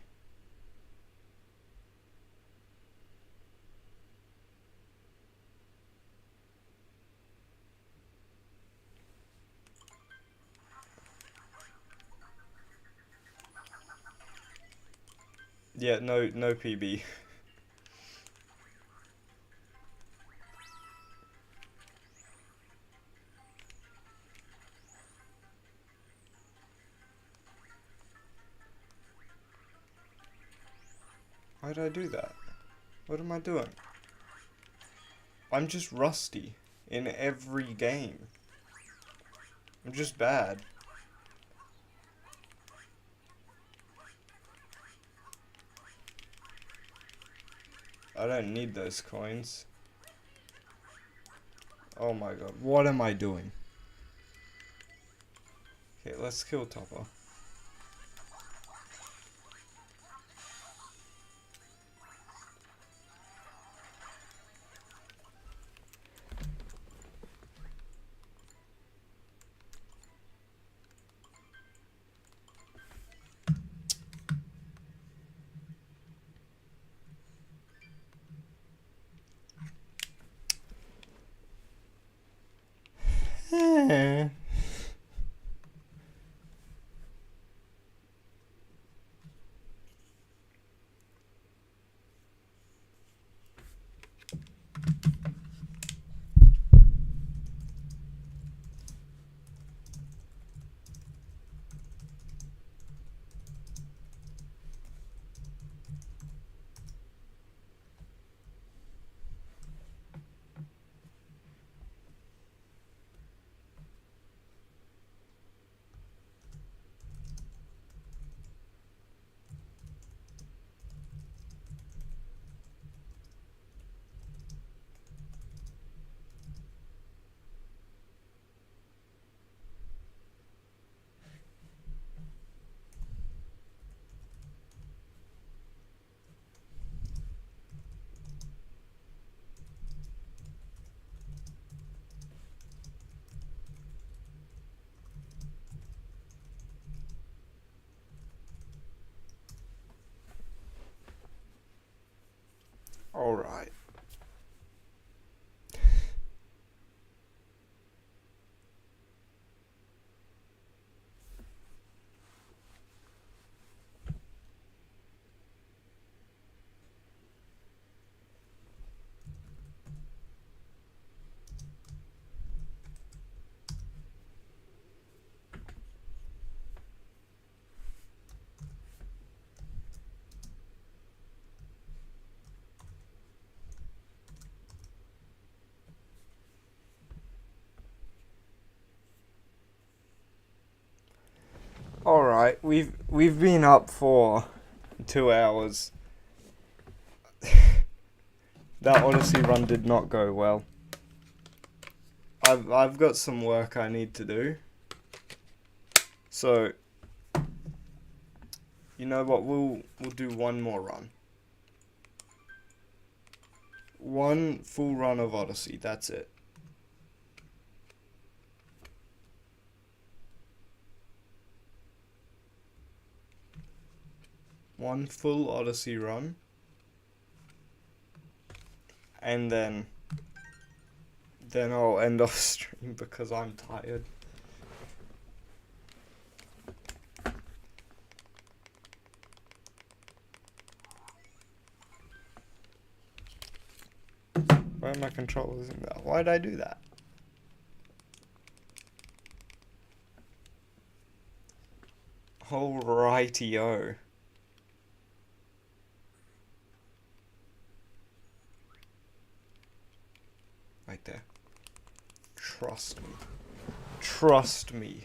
Speaker 1: Yeah, no PB. Why did I do that? What am I doing? I'm just rusty in every game. I'm just bad. I don't need those coins. Oh my god, what am I doing? Okay, let's kill Topper. Alright. Alright, we've been up for 2 hours. That Odyssey run did not go well. I've got some work I need to do. So you know what, we'll do one more run. One full run of Odyssey, that's it. One full Odyssey run. And then I'll end off stream because I'm tired. Why are my controllers in that? Why did I do that? Alrighty-o. Right there. Trust me. Trust me.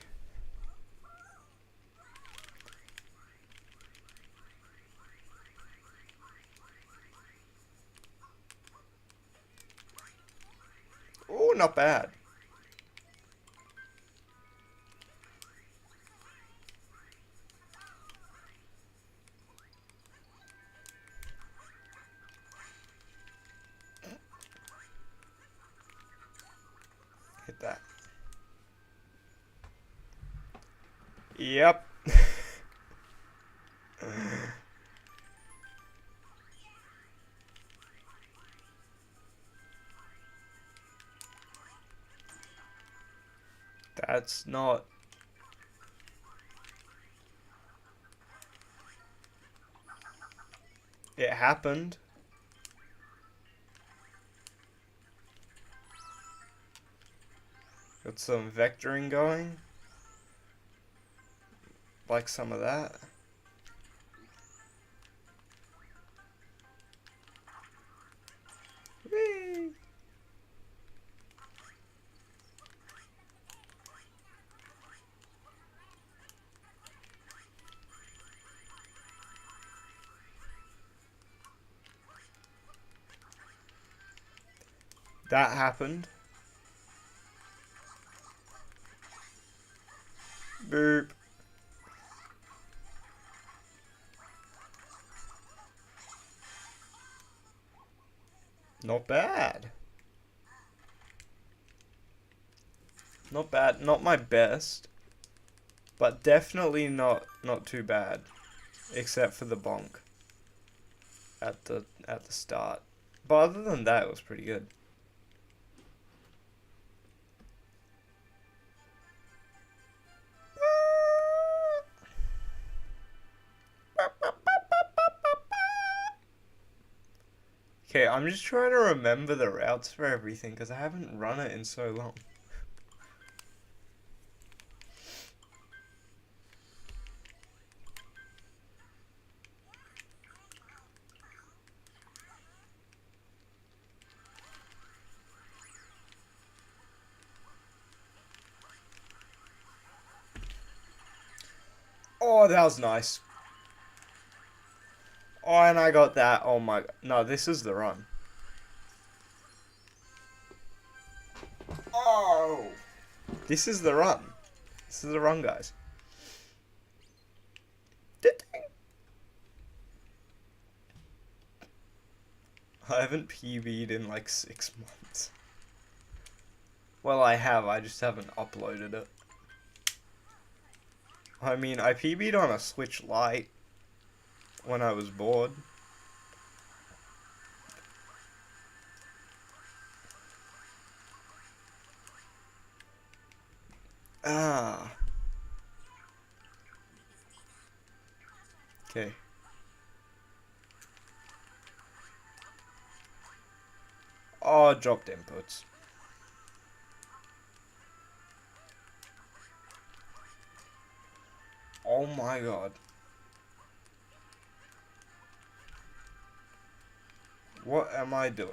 Speaker 1: Oh, not bad. Hit that. Yep. That's not... It happened. Got some vectoring going. Like some of that. Whee! That happened. Boop. Not bad. Not bad. Not my best. But definitely not too bad. Except for the bonk. At the start. But other than that, it was pretty good. Okay, I'm just trying to remember the routes for everything because I haven't run it in so long. Oh, that was nice. Oh, and I got that. Oh my... No, this is the run. Oh! This is the run. This is the run, guys. I haven't PB'd in like 6 months. Well, I have. I just haven't uploaded it. I mean, I PB'd on a Switch Lite when I was bored. Ah. Okay. Oh, dropped inputs. Oh my god. What am I doing?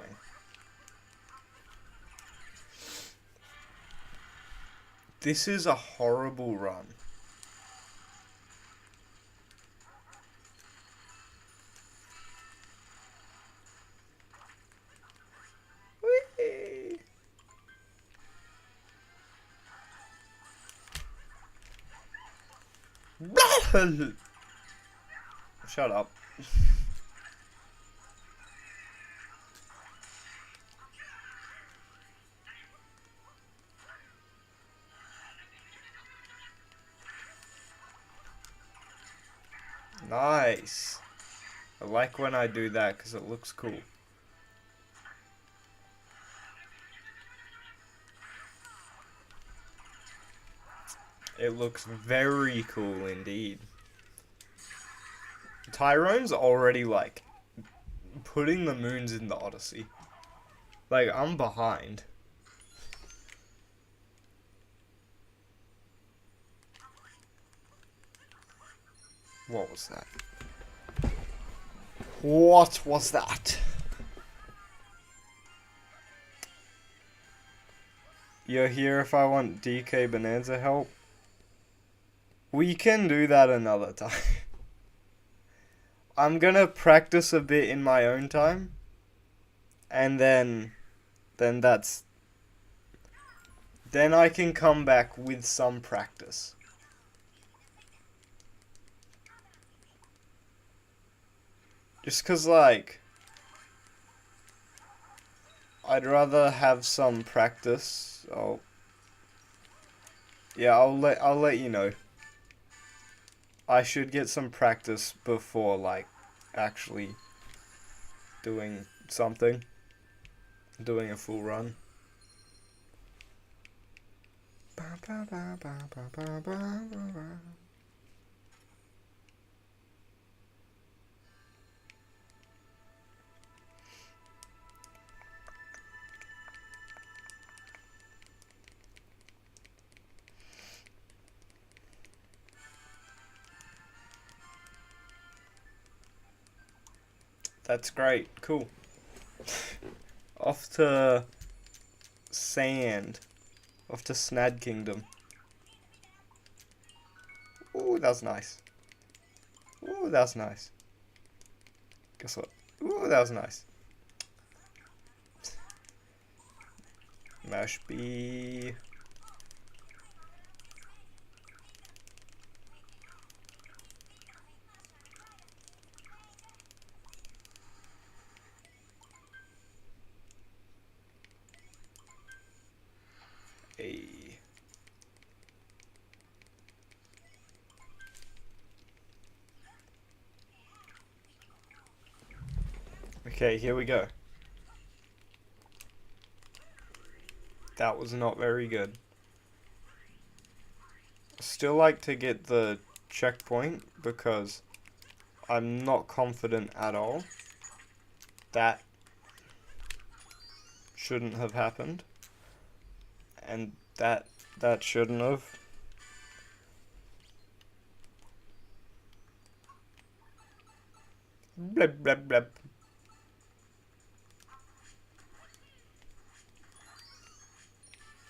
Speaker 1: This is a horrible run. Whee! Shut up. Nice. I like when I do that because it looks cool. It looks very cool indeed. Tyrone's already like putting the moons in the Odyssey. Like, I'm behind. What was that? What was that? You're here if I want DK Bonanza help? We can do that another time. I'm gonna practice a bit in my own time. And then that's... Then I can come back with some practice. Just 'cause, like... I'd rather have some practice. Yeah, I'll let you know. I should get some practice before, like, actually doing something. Doing a full run. That's great. Cool. Off to Sand. Off to Snad Kingdom. Ooh, that's nice. Ooh, that's nice. Guess what? Ooh, that was nice. Mash B. A. Okay, here we go. That was not very good. Still like to get the checkpoint because I'm not confident at all. That shouldn't have happened. And that shouldn't have. Bleb bleb bleb.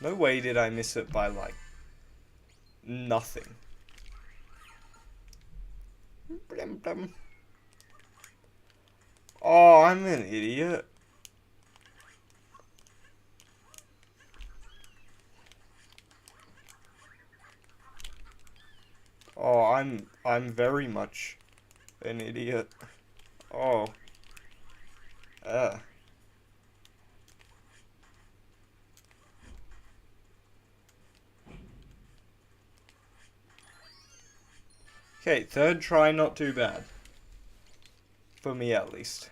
Speaker 1: No way did I miss it by like nothing. Blem blem. Oh, I'm an idiot. Oh, I'm very much an idiot. Oh. Okay, third try, not too bad. For me, at least.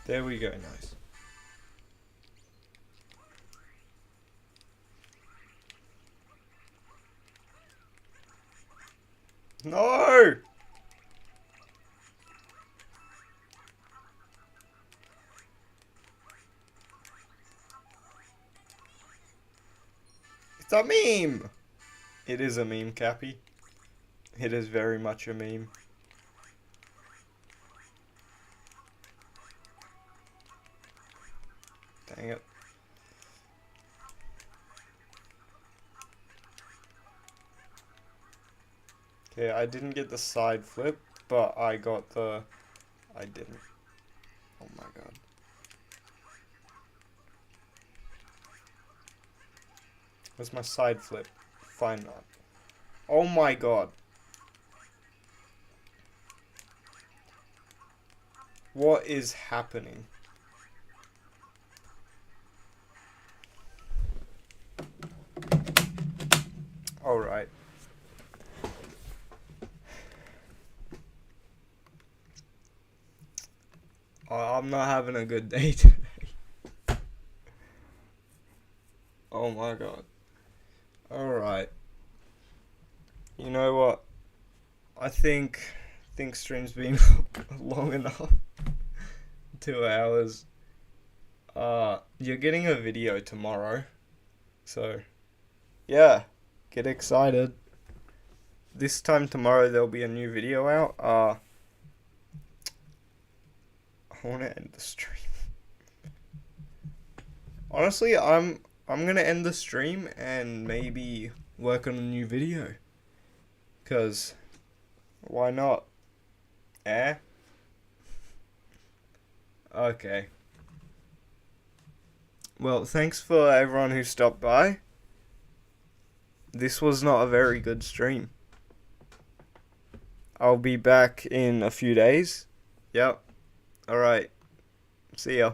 Speaker 1: There we go, nice. No! It's a meme! It is a meme, Cappy. It is very much a meme. Dang it. Okay, I didn't get the side flip, but I got the... I didn't. Oh my god. Where's my side flip? Fine not. Oh my god. What is happening? Alright. I'm not having a good day today. Oh my god. Alright. You know what? I think stream's been long enough. 2 hours. You're getting a video tomorrow. So, yeah. Get excited. This time tomorrow there'll be a new video out. I want to end the stream. Honestly, I'm gonna end the stream and maybe work on a new video. Cause why not? Eh? Okay. Well, thanks for everyone who stopped by. This was not a very good stream. I'll be back in a few days. Yep. Alright. See ya.